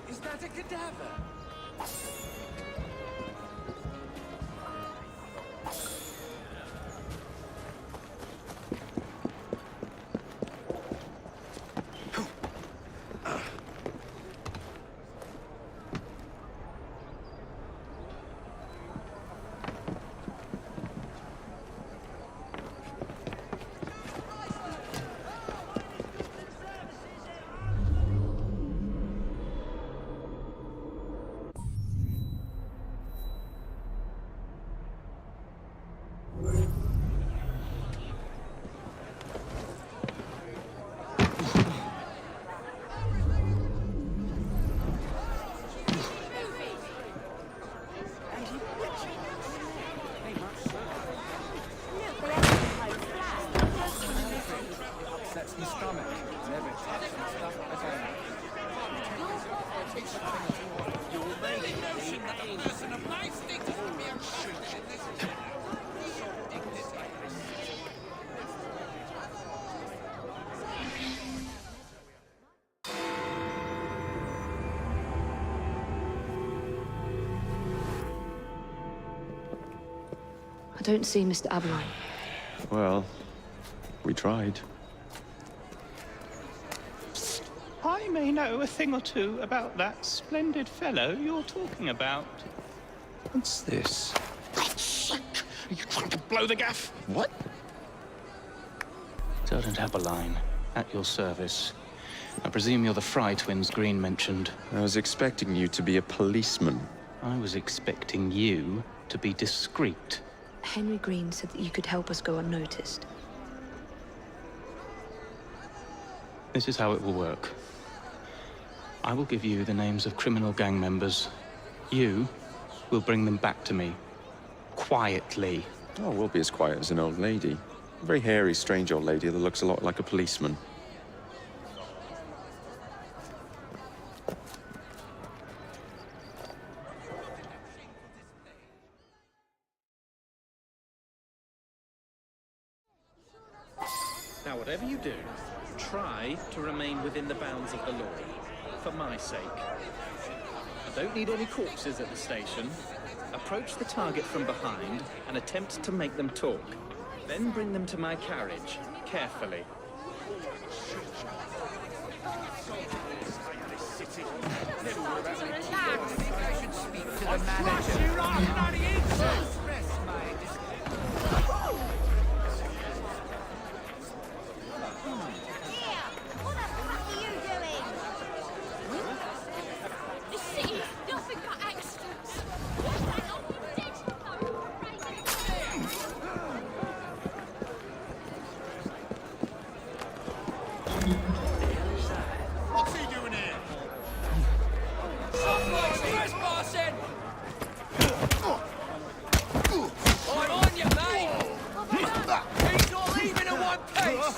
Is that a cadaver? Upsets my stomach. Never touch my stuff again. You'll make the notion that a person of my status would be included in this. I don't see Mr. Aberline. Well, we tried. I may know a thing or two about that splendid fellow you're talking about. What's this? Are you trying to blow the gaff? What? Sergeant Aberline, at your service. I presume you're the Fry twins Green mentioned. I was expecting you to be a policeman. I was expecting you to be discreet. Henry Green said that you could help us go unnoticed. This is how it will work. I will give you the names of criminal gang members. You will bring them back to me. Quietly. Oh, we'll be as quiet as an old lady. A very hairy, strange old lady that looks a lot like a policeman. Now, whatever you do, try to remain within the bounds of the law, for my sake. I don't need any corpses at the station. Approach the target from behind and attempt to make them talk. Then bring them to my carriage, carefully. This city is nothing but accidents. trespassing! I'm on you, mate! He's not leaving in one piece!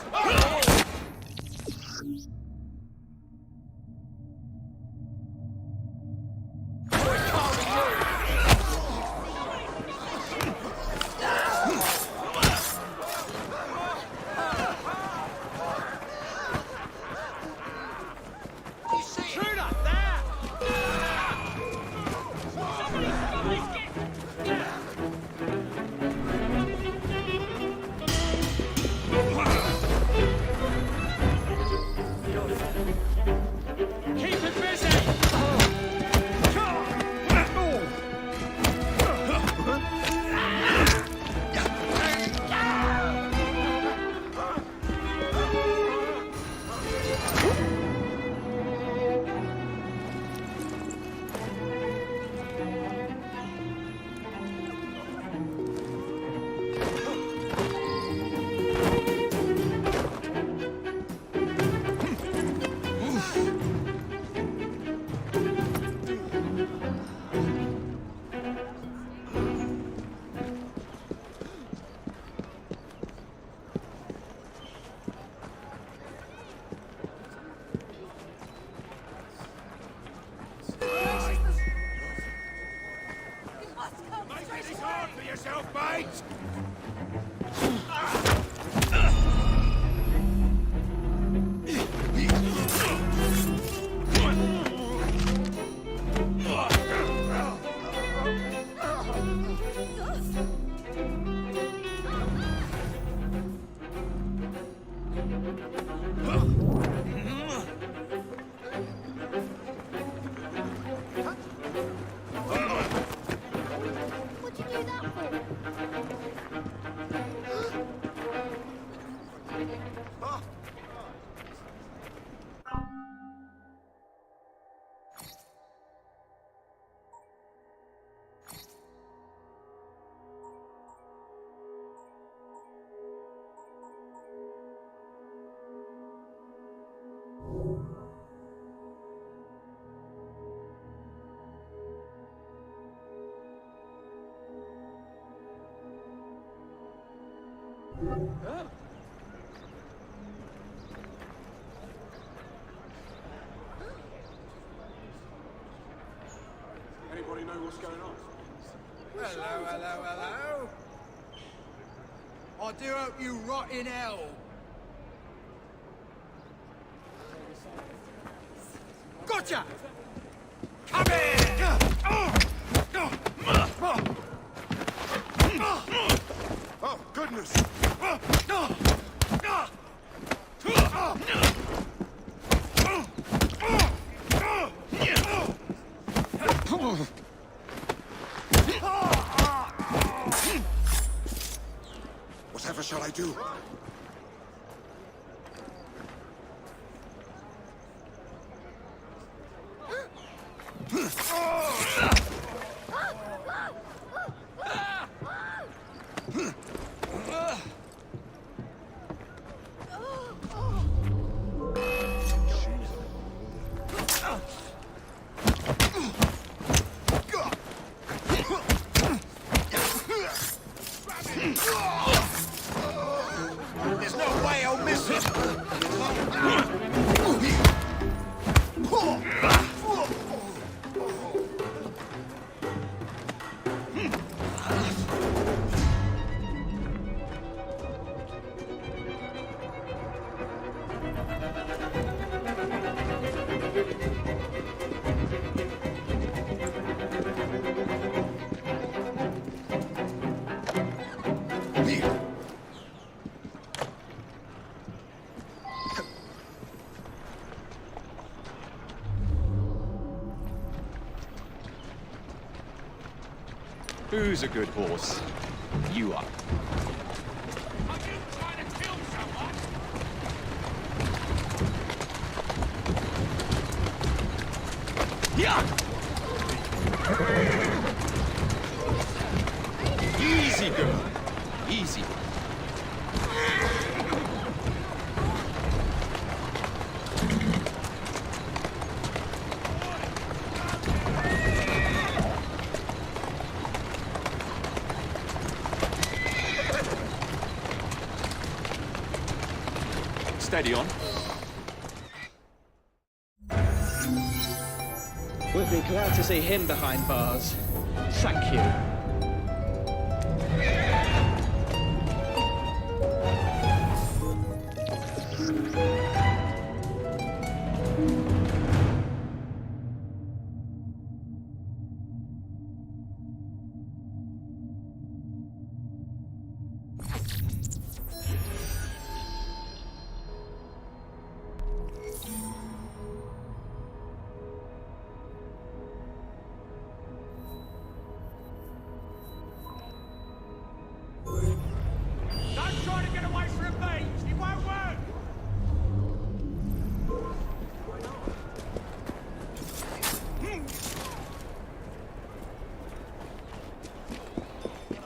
Anybody know what's going on? Hello, hello, hello. I do hope you rot in hell. Gotcha! Come here! Oh, goodness! Whatever shall I do? There's no way I'll miss it! Who's a good horse? You are. Easy, girl. Easy. Steady on. We'll be glad to see him behind bars. Thank you. Don't try to get away from me! It won't work!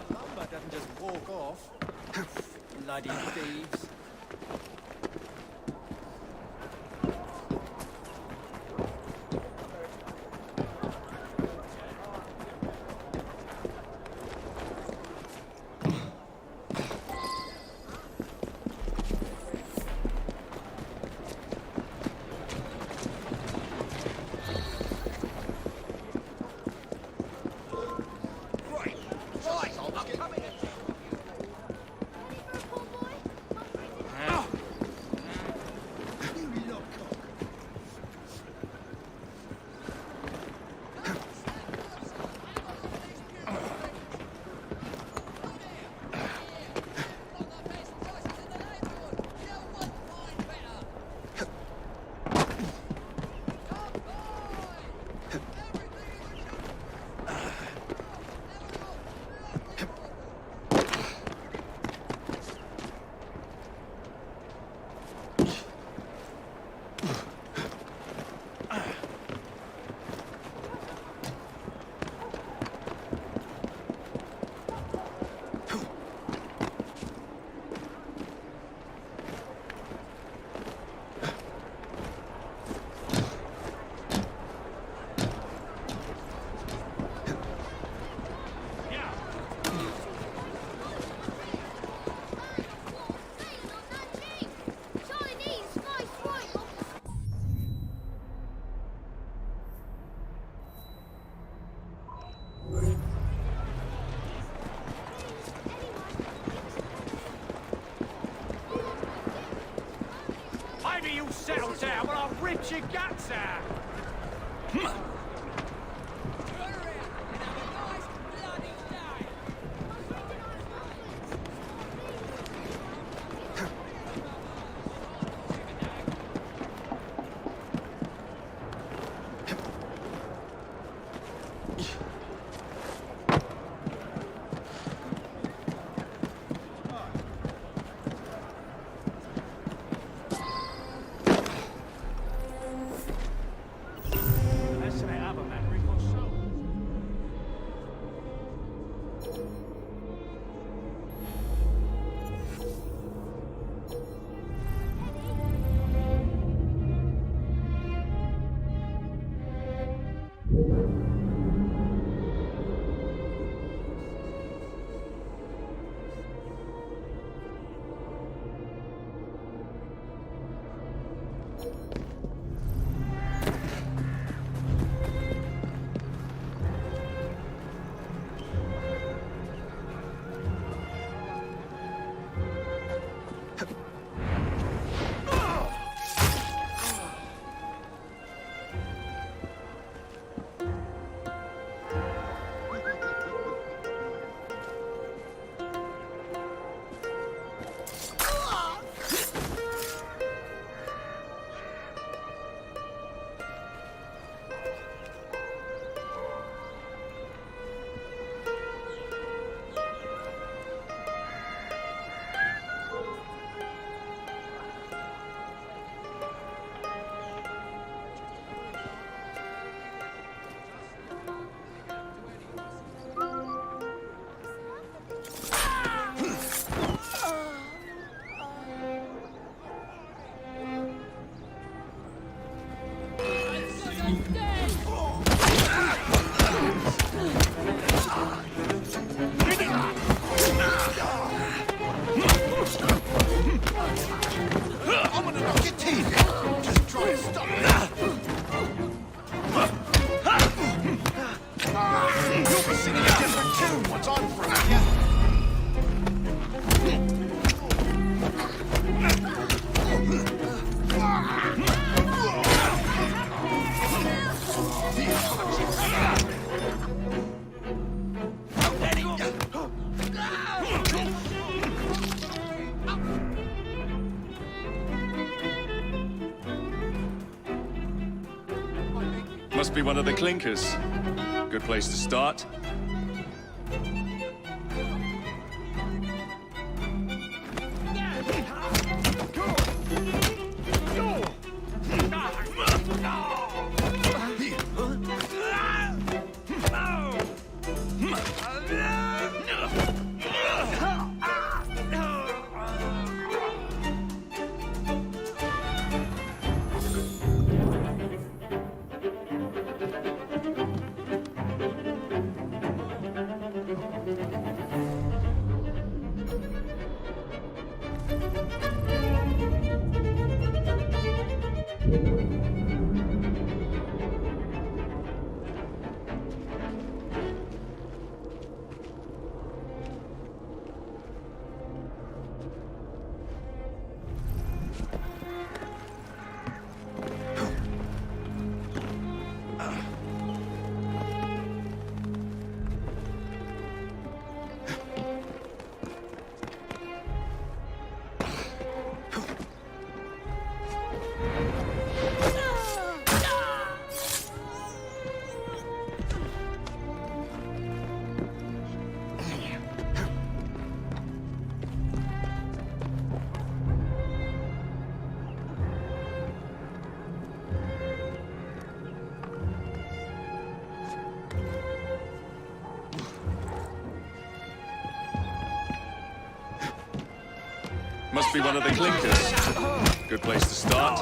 Lumber doesn't just walk off. Bloody thieves. Maybe you'll settle down when I rip your guts out! What's on for you? Must be one of the clinkers. Good place to start. Must be one of the clinkers. Good place to start.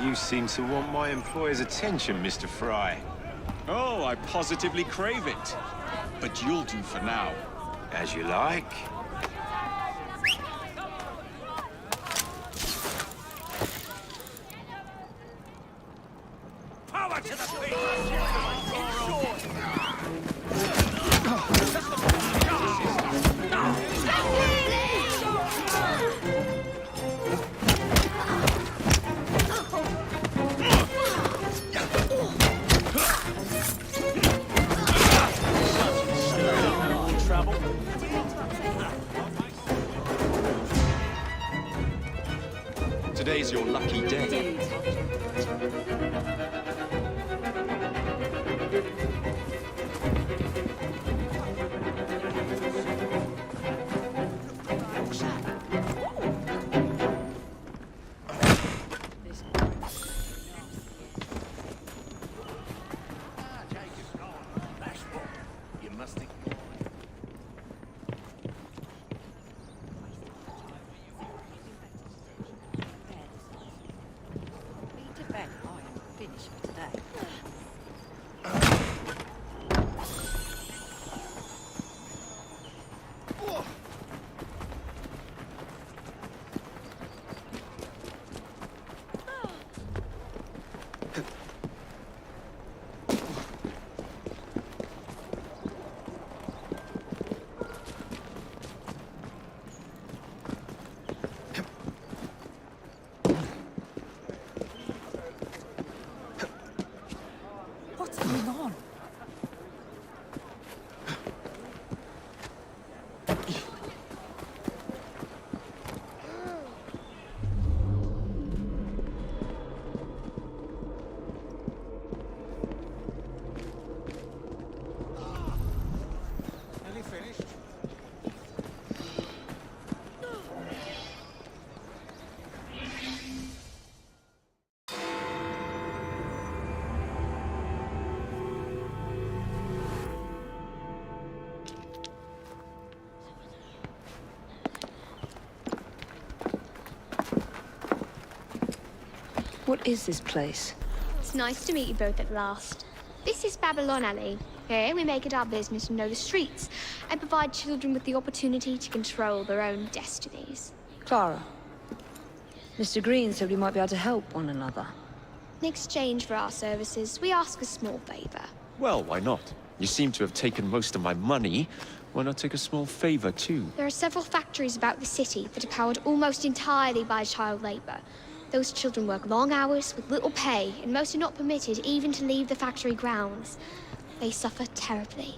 You seem to want my employer's attention, Mr. Fry. Oh, I positively crave it. But you'll do for now. As you like. Power to the Today's your lucky day. You must think. I am finished. What is this place? It's nice to meet you both at last. This is Babylon Alley. Here we make it our business to know the streets and provide children with the opportunity to control their own destinies. Clara. Mr. Green said we might be able to help one another. In exchange for our services, we ask a small favor. Well, why not? You seem to have taken most of my money. Why not take a small favor, too? There are several factories about the city that are powered almost entirely by child labor. Those children work long hours with little pay, and most are not permitted even to leave the factory grounds. They suffer terribly.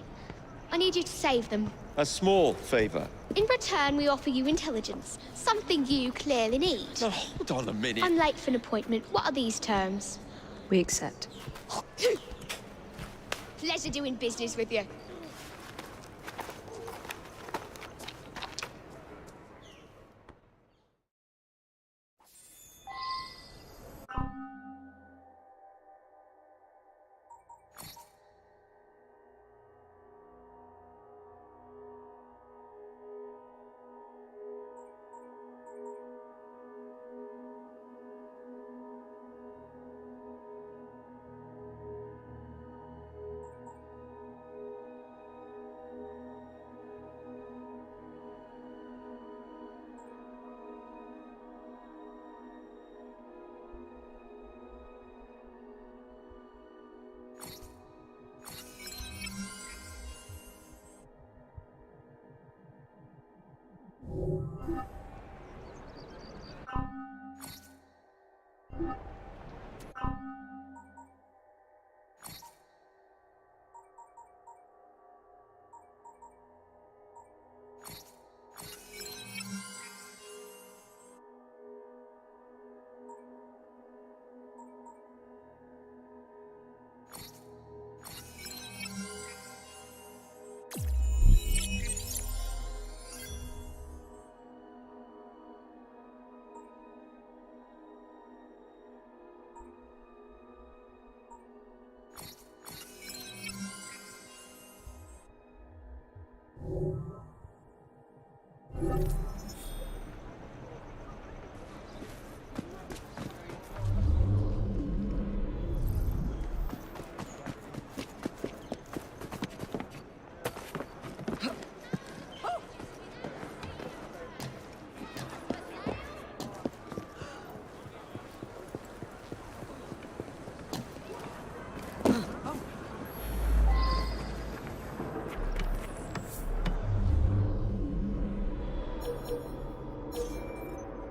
I need you to save them. A small favor. In return, we offer you intelligence, something you clearly need. Now, hold on a minute. I'm late for an appointment. What are these terms? We accept. Pleasure doing business with you.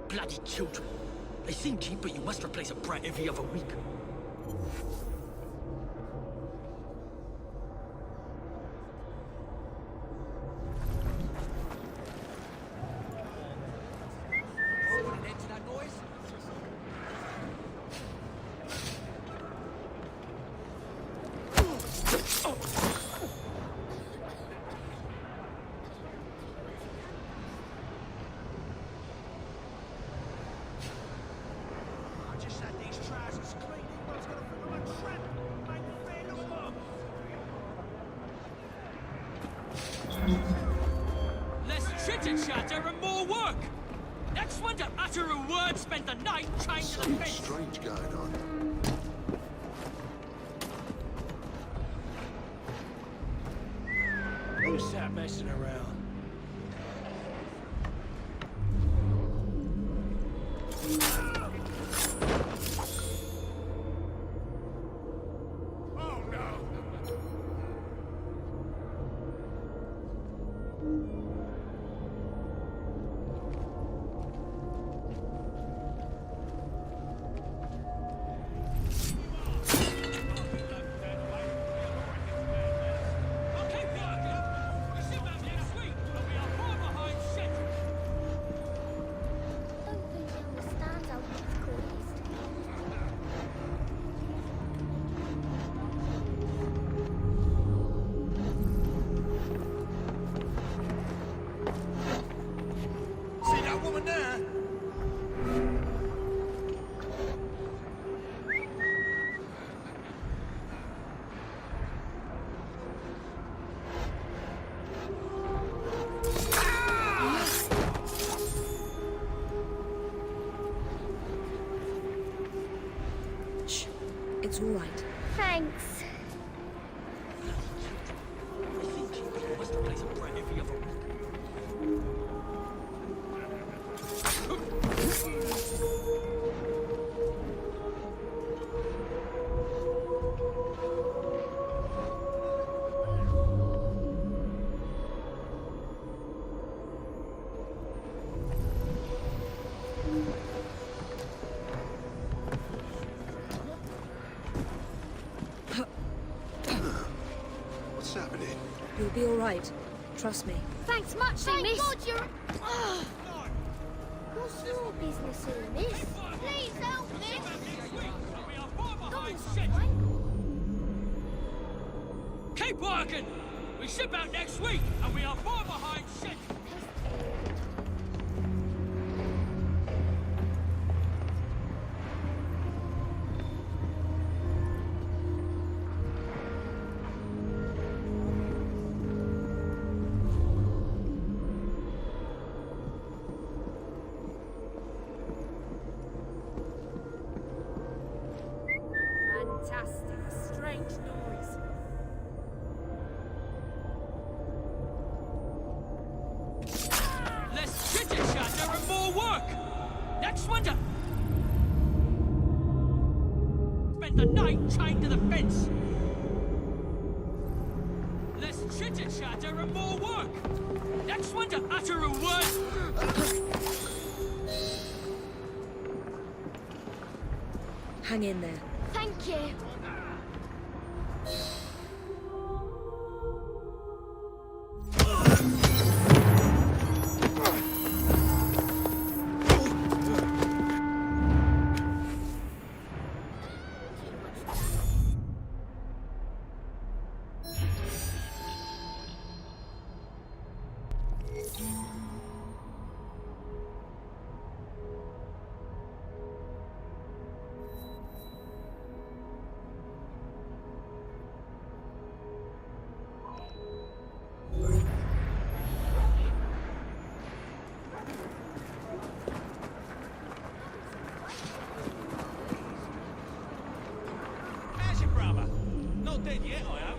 Bloody children. They seem cheap, but you must replace a brat every other week. Less chitter-chatter and more work! Next one to utter a word spent the night trying to the fence. Strange going on. Who's that messing around? It's all right. Thanks. What's happening? You'll be all right. Trust me. Thanks muchly, miss. God, you're... What's your business in this? Please help, miss. Keep working! We ship out next week, and we are far behind schedule. Fantastic. Strange noise. Less chitter-chatter and more work! Next winter! Spend the night chained to the fence! Less chitter-chatter and more work! Next winter, utter a word! Hang in there. Thank you. How's your brother? Not dead yet, I hope.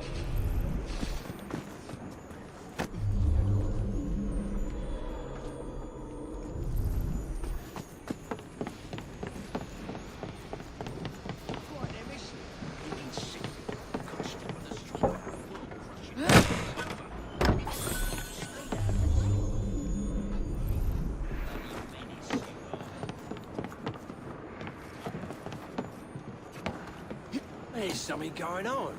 There's something going on.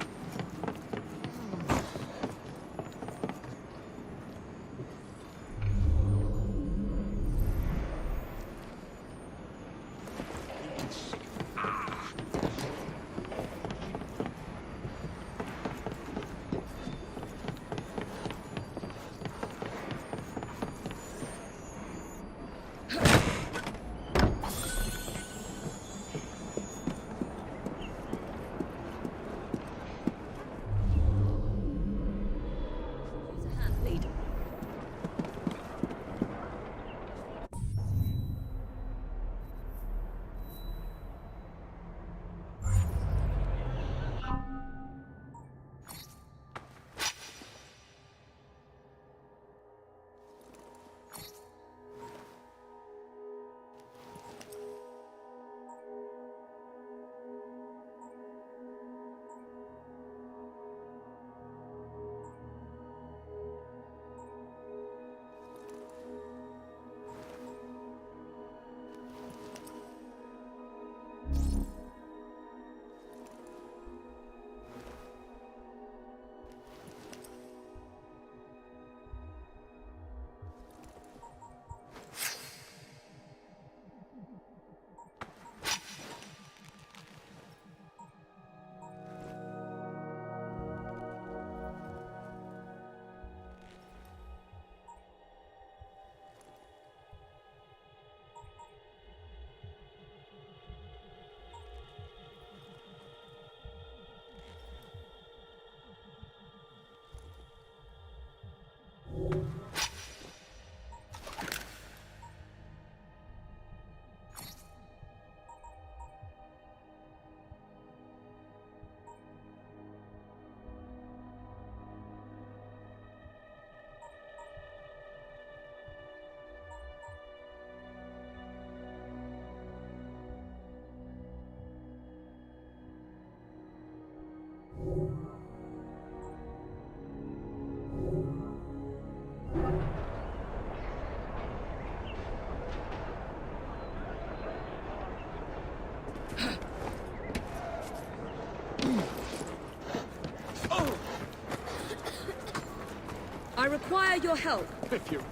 your help. If you...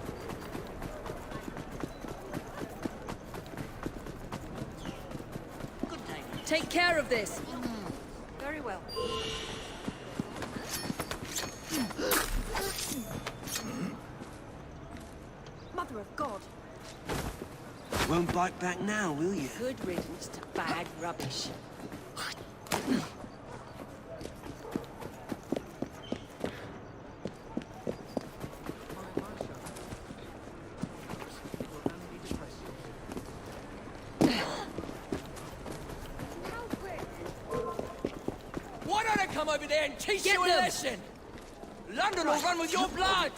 Take care of this. Very well. Mother of God. Won't bite back now, will you? Good riddance to bad rubbish. Why don't I come over there and teach Get you a them. lesson? London will run with your blood.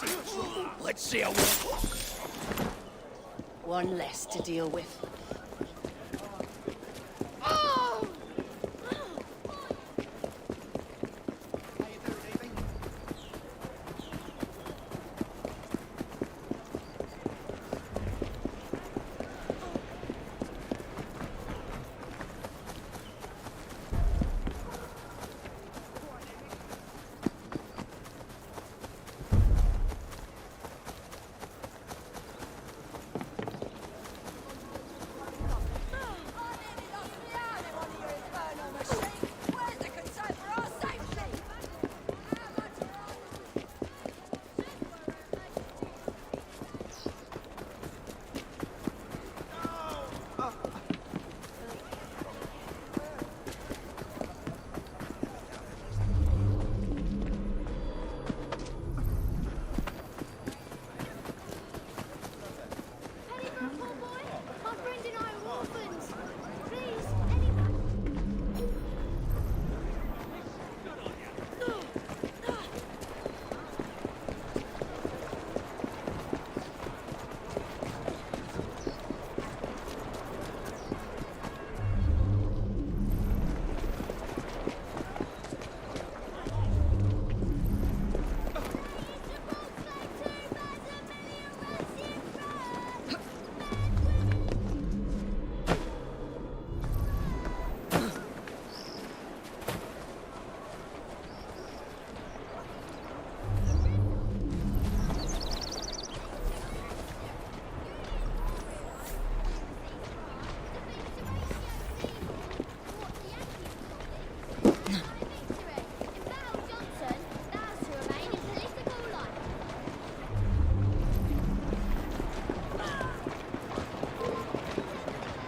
Let's see a One less to deal with.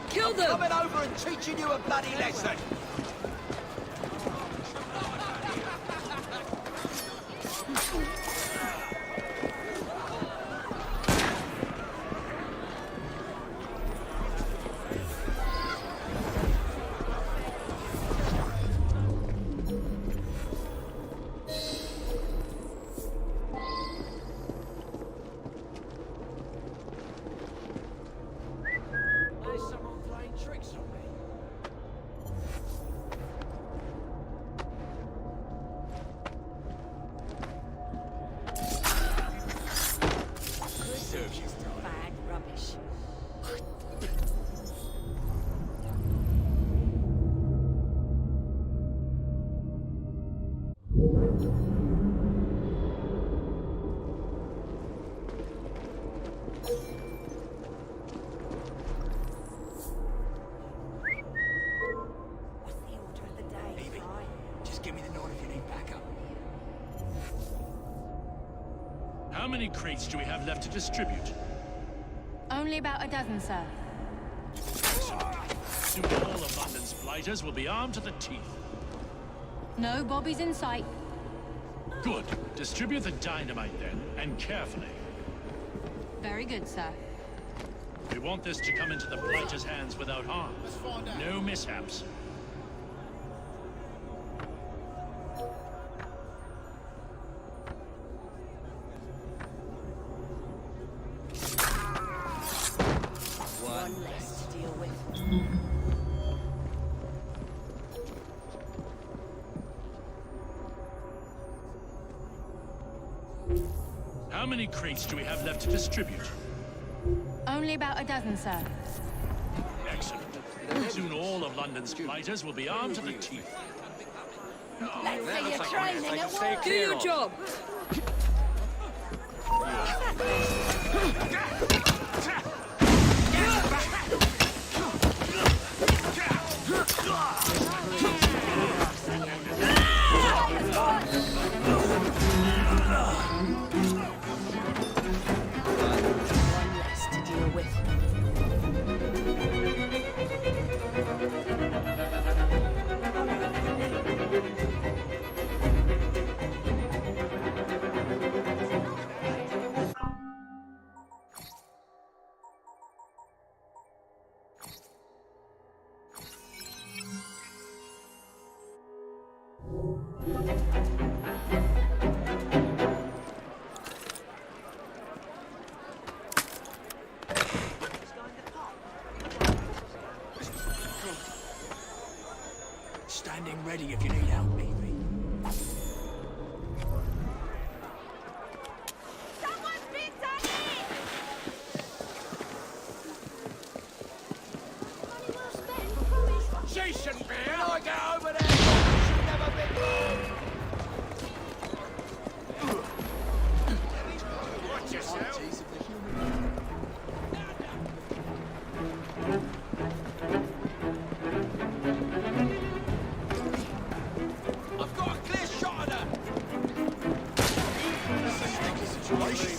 Kill them! Coming over and teaching you a bloody lesson. Bad rubbish. What's the order of the day, Evie, right? just give me the nod if you need backup. How many crates do we have left to distribute? Only about a dozen, sir. Soon all of London's blighters will be armed to the teeth. No bobbies in sight. Good. Distribute the dynamite then, and carefully. Very good, sir. We want this to come into the blighters' hands without harm. No mishaps. One less to deal with. How many crates do we have left to distribute? Only about a dozen, sir. Excellent. Soon all of London's blighters will be armed to the teeth. Let's see your training at work. Do your job. Standing ready if you need help, Evie. She shouldn't be here! I get over there! She's never been wrong! Watch yourself! I've got a clear shot at her! This is a sticky situation.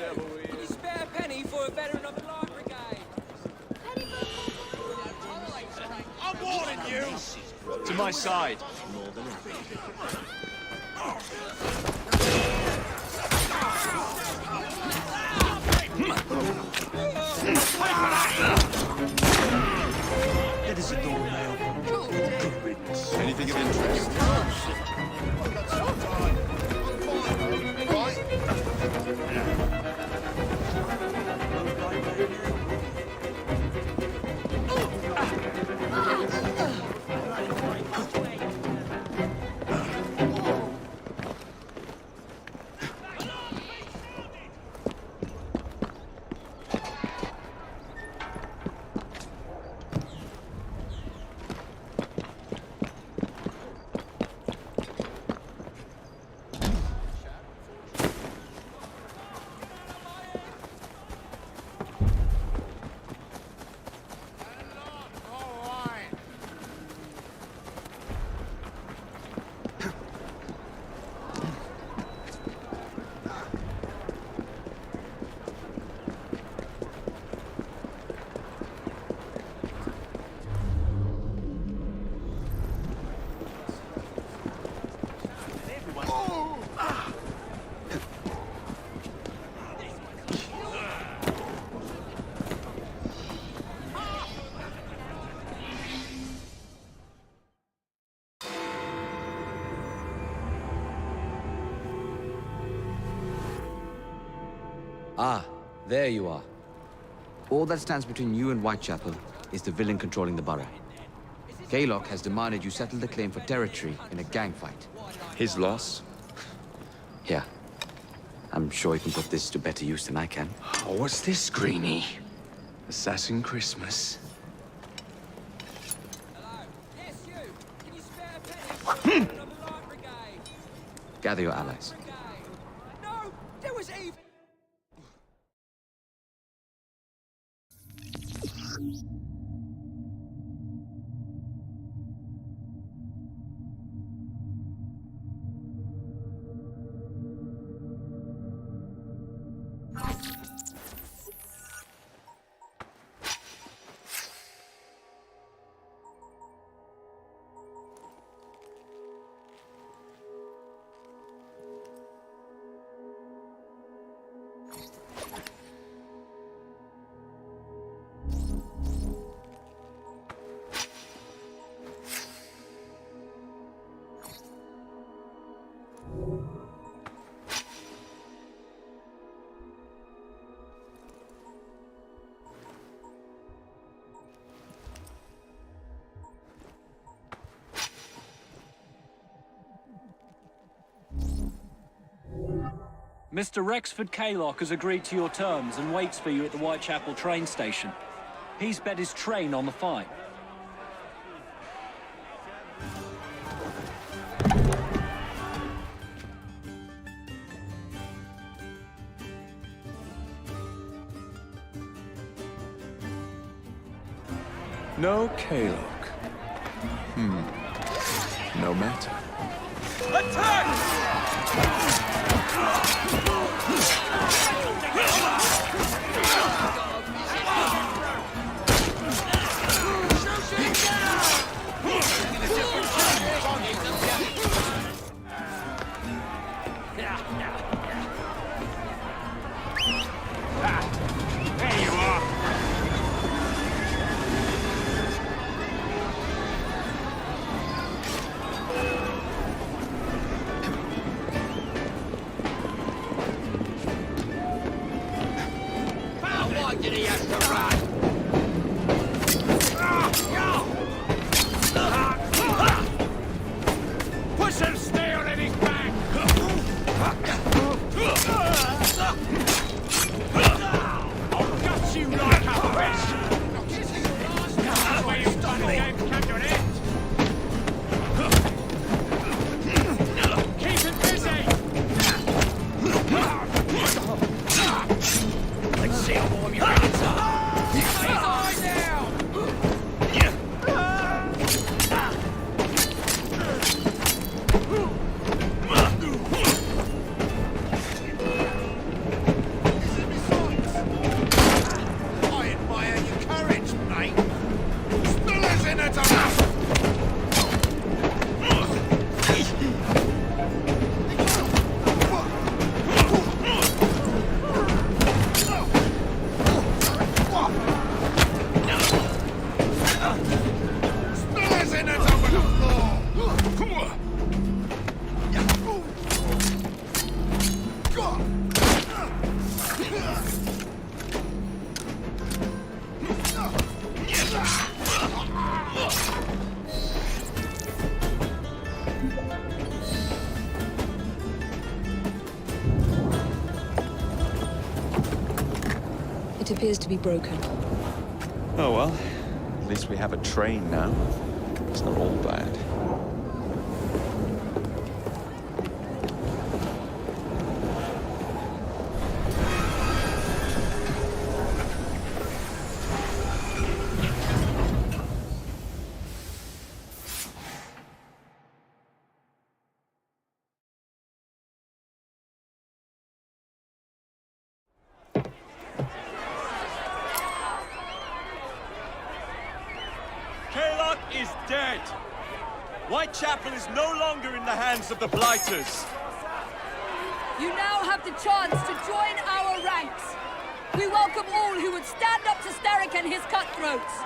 You spare a penny for a veteran of the Line Brigade. I'm warning you! To my side. It is a doornail. Good riddance. Anything of interest? Ah, there you are. All that stands between you and Whitechapel is the villain controlling the borough. Kaylock has demanded you settle the claim for territory in a gang fight. His loss? Yeah. I'm sure he can put this to better use than I can. Oh, what's this, Greenie? Assassin Christmas. Gather your allies. No! There was even... Mr. Rexford Kaylock has agreed to your terms and waits for you at the Whitechapel train station. He's bet his train on the fight. No Kaylock. No matter. There you are. Did he have to run? Push him still in his back. I'll gut you like a fish. That's where you fun games come to an end. Keep him busy. Let's see how warm your hands are. It appears to be broken. Oh well, at least we have a train now. It's not all bad. Kaylock is dead. Whitechapel is no longer in the hands of the Blighters. You now have the chance to join our ranks. We welcome all who would stand up to Starrick and his cutthroats.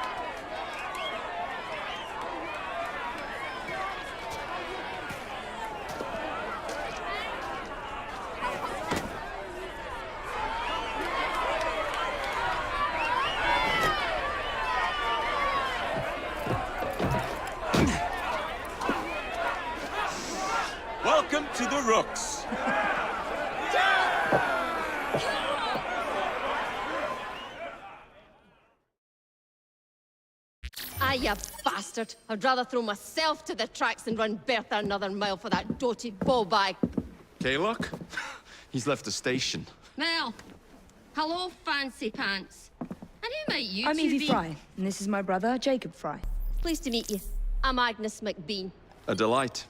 rooks! Ah, you bastard. I'd rather throw myself to the tracks than run Bertha another mile for that doted ball-bag. Kaylock? He's left the station. Mel. Hello, fancy pants. And who might you I'm two Evie be? Fry, and this is my brother, Jacob Fry. Pleased to meet you. I'm Agnes McBean. A delight.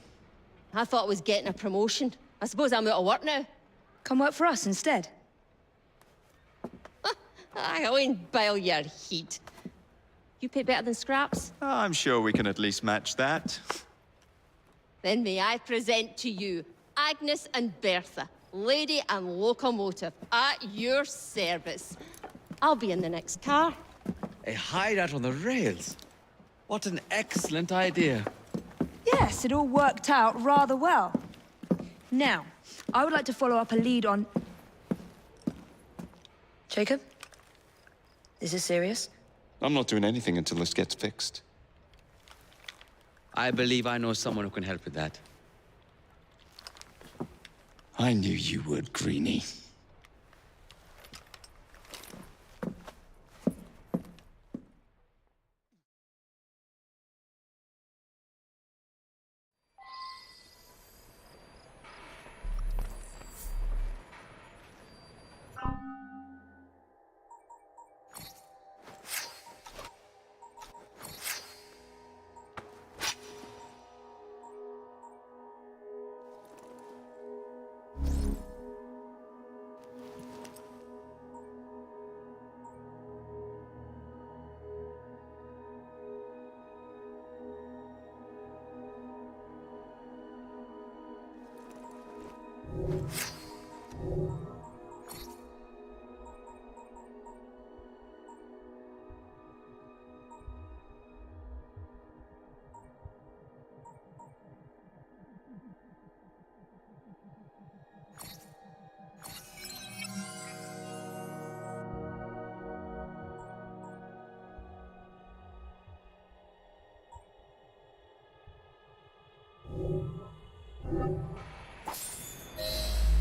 I thought I was getting a promotion. I suppose I'm out of work now. Come work for us instead. I won't bile your heat. You pay better than scraps? I'm sure we can at least match that. Then may I present to you Agnes and Bertha, lady and locomotive, at your service. I'll be in the next car. A hideout on the rails. What an excellent idea. Yes, it all worked out rather well. Now, I would like to follow up a lead on... Jacob? Is this serious? I'm not doing anything until this gets fixed. I believe I know someone who can help with that. I knew you would, Greenie.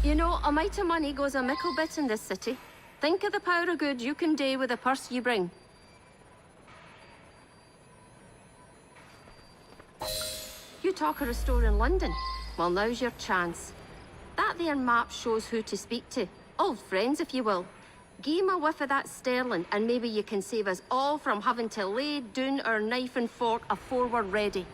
You know, a mite of money goes a mickle bit in this city. Think of the power of good you can do with the purse you bring. You talk of a store in London? Well, now's your chance. That there map shows who to speak to. Old friends, if you will. Give 'em a whiff of that sterling, and maybe you can save us all from having to lay down our knife and fork afore we're ready.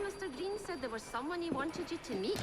Mr. Green said there was someone he wanted you to meet.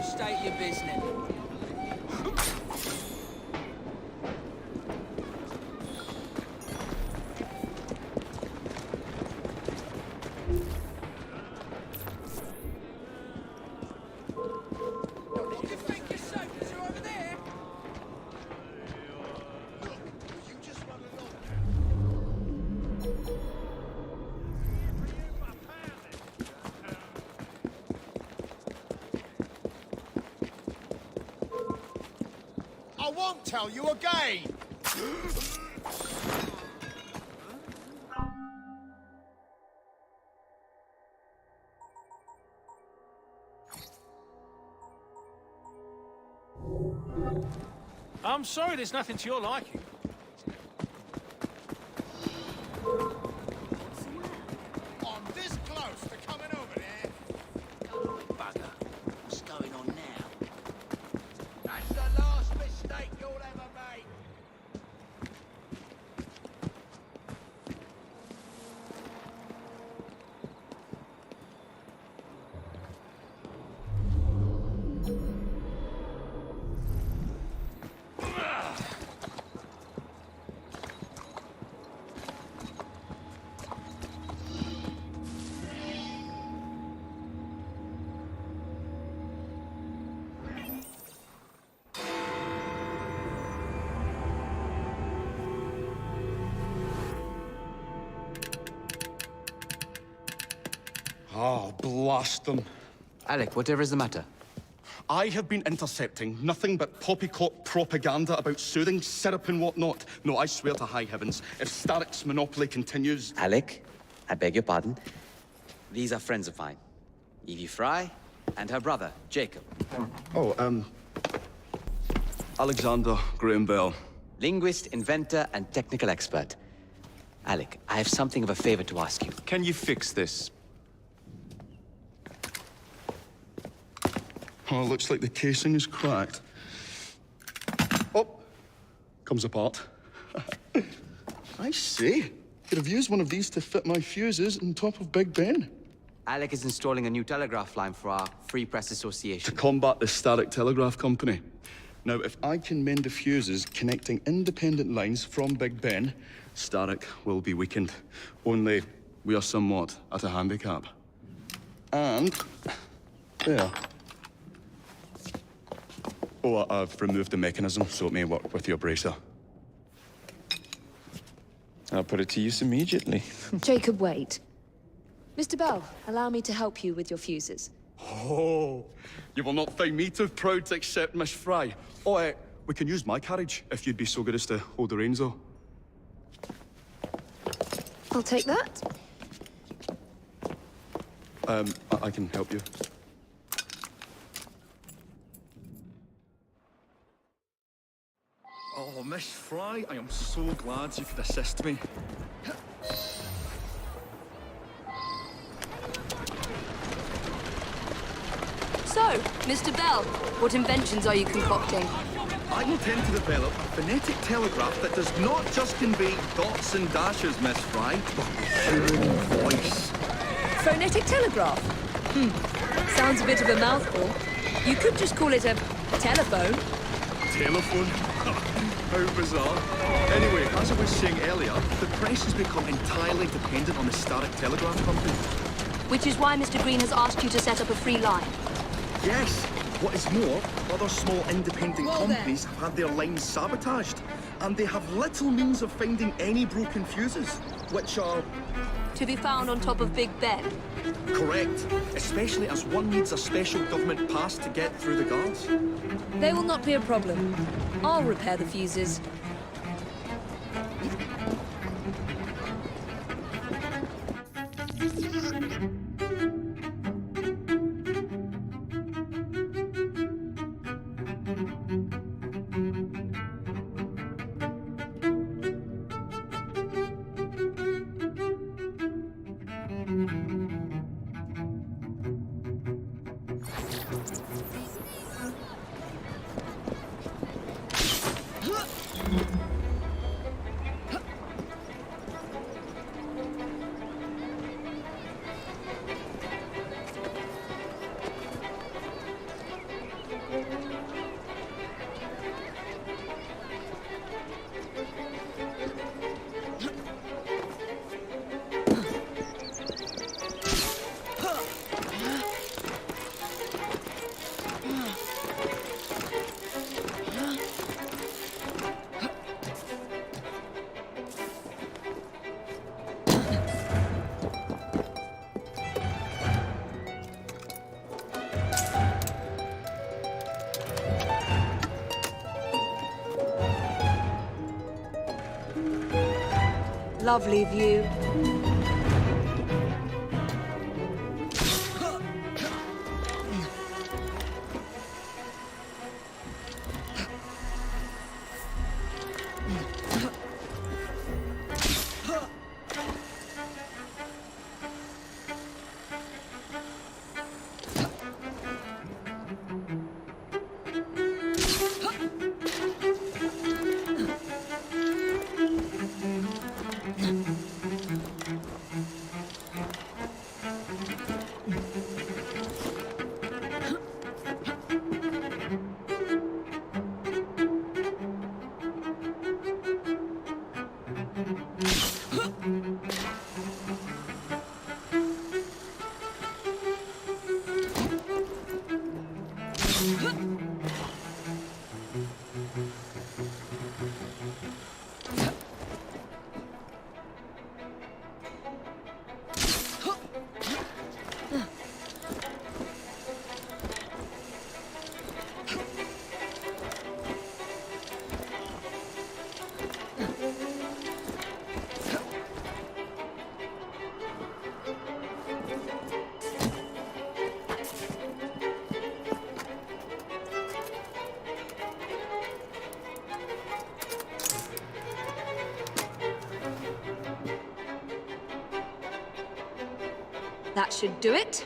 State your business. What do you think you're soldiers are over there? I won't tell you again! I'm sorry there's nothing to your liking. I'm this close to coming over there. Bugger. What's going on now? That's the last mistake you'll ever make. Oh, blast them. Alec, whatever is the matter? I have been intercepting nothing but poppycock propaganda about soothing syrup and whatnot. No, I swear to high heavens, if Starrick's monopoly continues... Alec, I beg your pardon. These are friends of mine. Evie Fry and her brother, Jacob. Oh, Alexander Graham Bell. Linguist, inventor, and technical expert. Alec, I have something of a favor to ask you. Can you fix this? Oh, looks like the casing is cracked. Oh, comes apart. I see. Could have used one of these to fit my fuses on top of Big Ben. Alec is installing a new telegraph line for our Free Press Association. To combat the Starrick Telegraph Company. Now, if I can mend the fuses connecting independent lines from Big Ben, Starrick will be weakened. Only we are somewhat at a handicap. And... there. Oh, I've removed the mechanism so it may work with your bracer. I'll put it to use immediately. Jacob, wait. Mr. Bell, allow me to help you with your fuses. Oh, you will not find me too proud to accept Miss Fry. Oh, we can use my carriage, if you'd be so good as to hold the reins, though. I'll take that. I can help you. Oh, Miss Fry, I am so glad you could assist me. So, Mr. Bell, what inventions are you concocting? I intend to develop a phonetic telegraph that does not just convey dots and dashes, Miss Fry, but the human voice. Phonetic telegraph? Sounds a bit of a mouthful. You could just call it a telephone. Telephone? How bizarre. Anyway, as I was saying earlier, the press has become entirely dependent on the Starrick Telegraph Company. Which is why Mr. Green has asked you to set up a free line. Yes. What is more, other small independent companies have had their lines sabotaged, and they have little means of finding any broken fuses, which are... To be found on top of Big Ben. Correct, especially as one needs a special government pass to get through the guards. They will not be a problem. I'll repair the fuses. Lovely view. That should do it.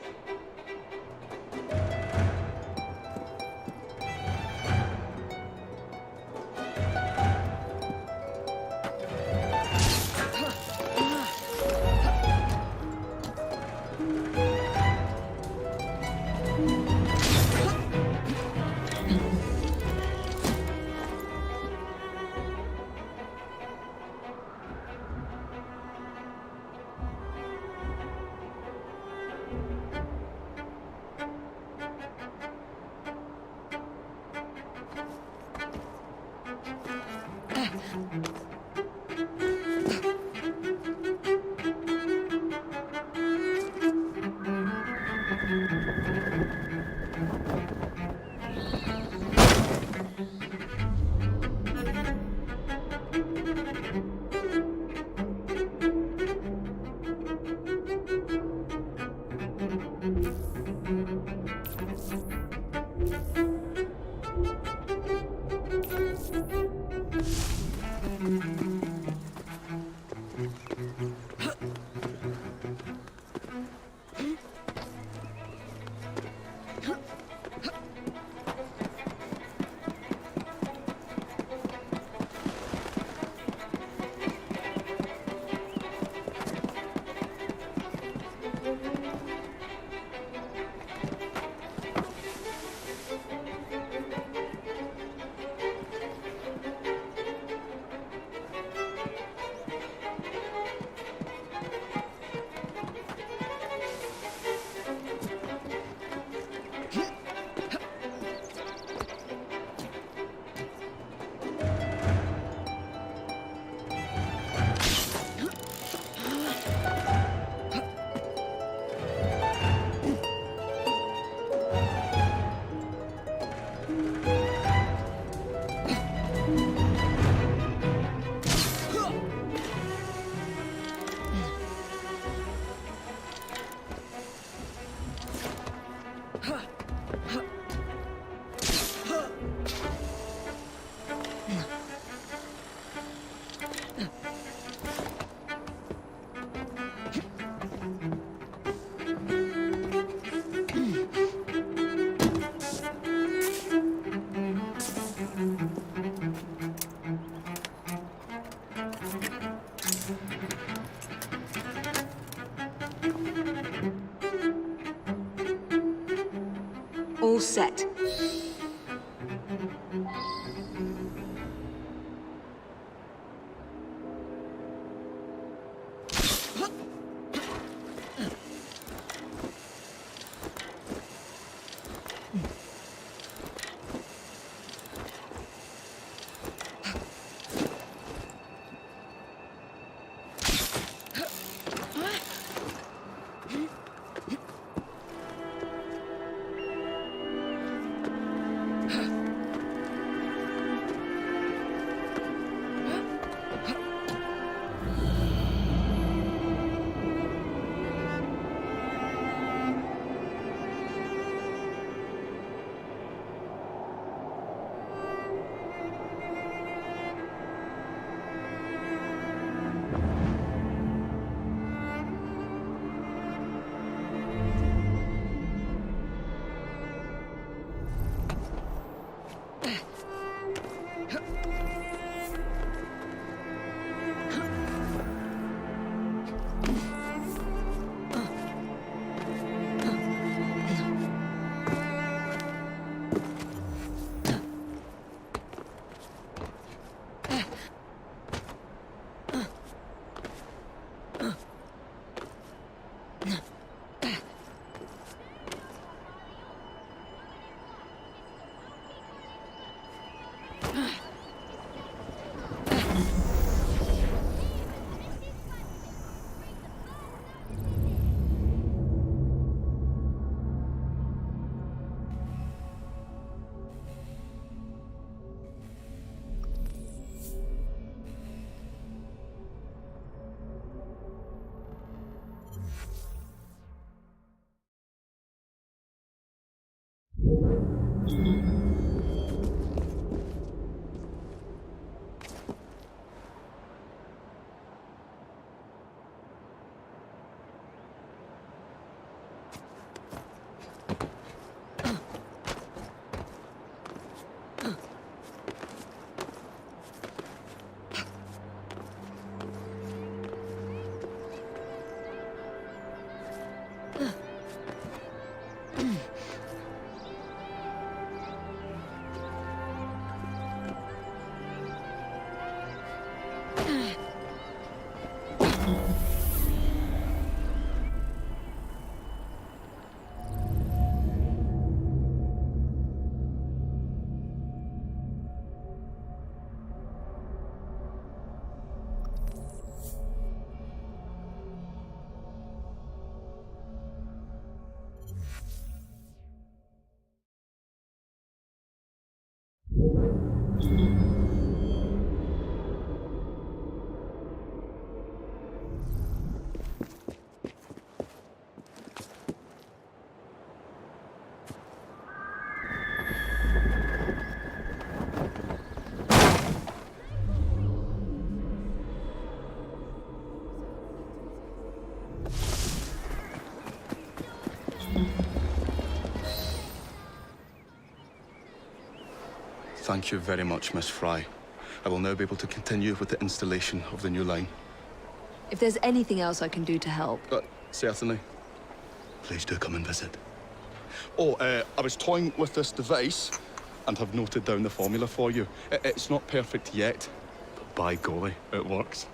all set. Thank you very much, Miss Fry. I will now be able to continue with the installation of the new line. If there's anything else I can do to help. Certainly. Please do come and visit. Oh, I was toying with this device and have noted down the formula for you. It's not perfect yet, but by golly, it works.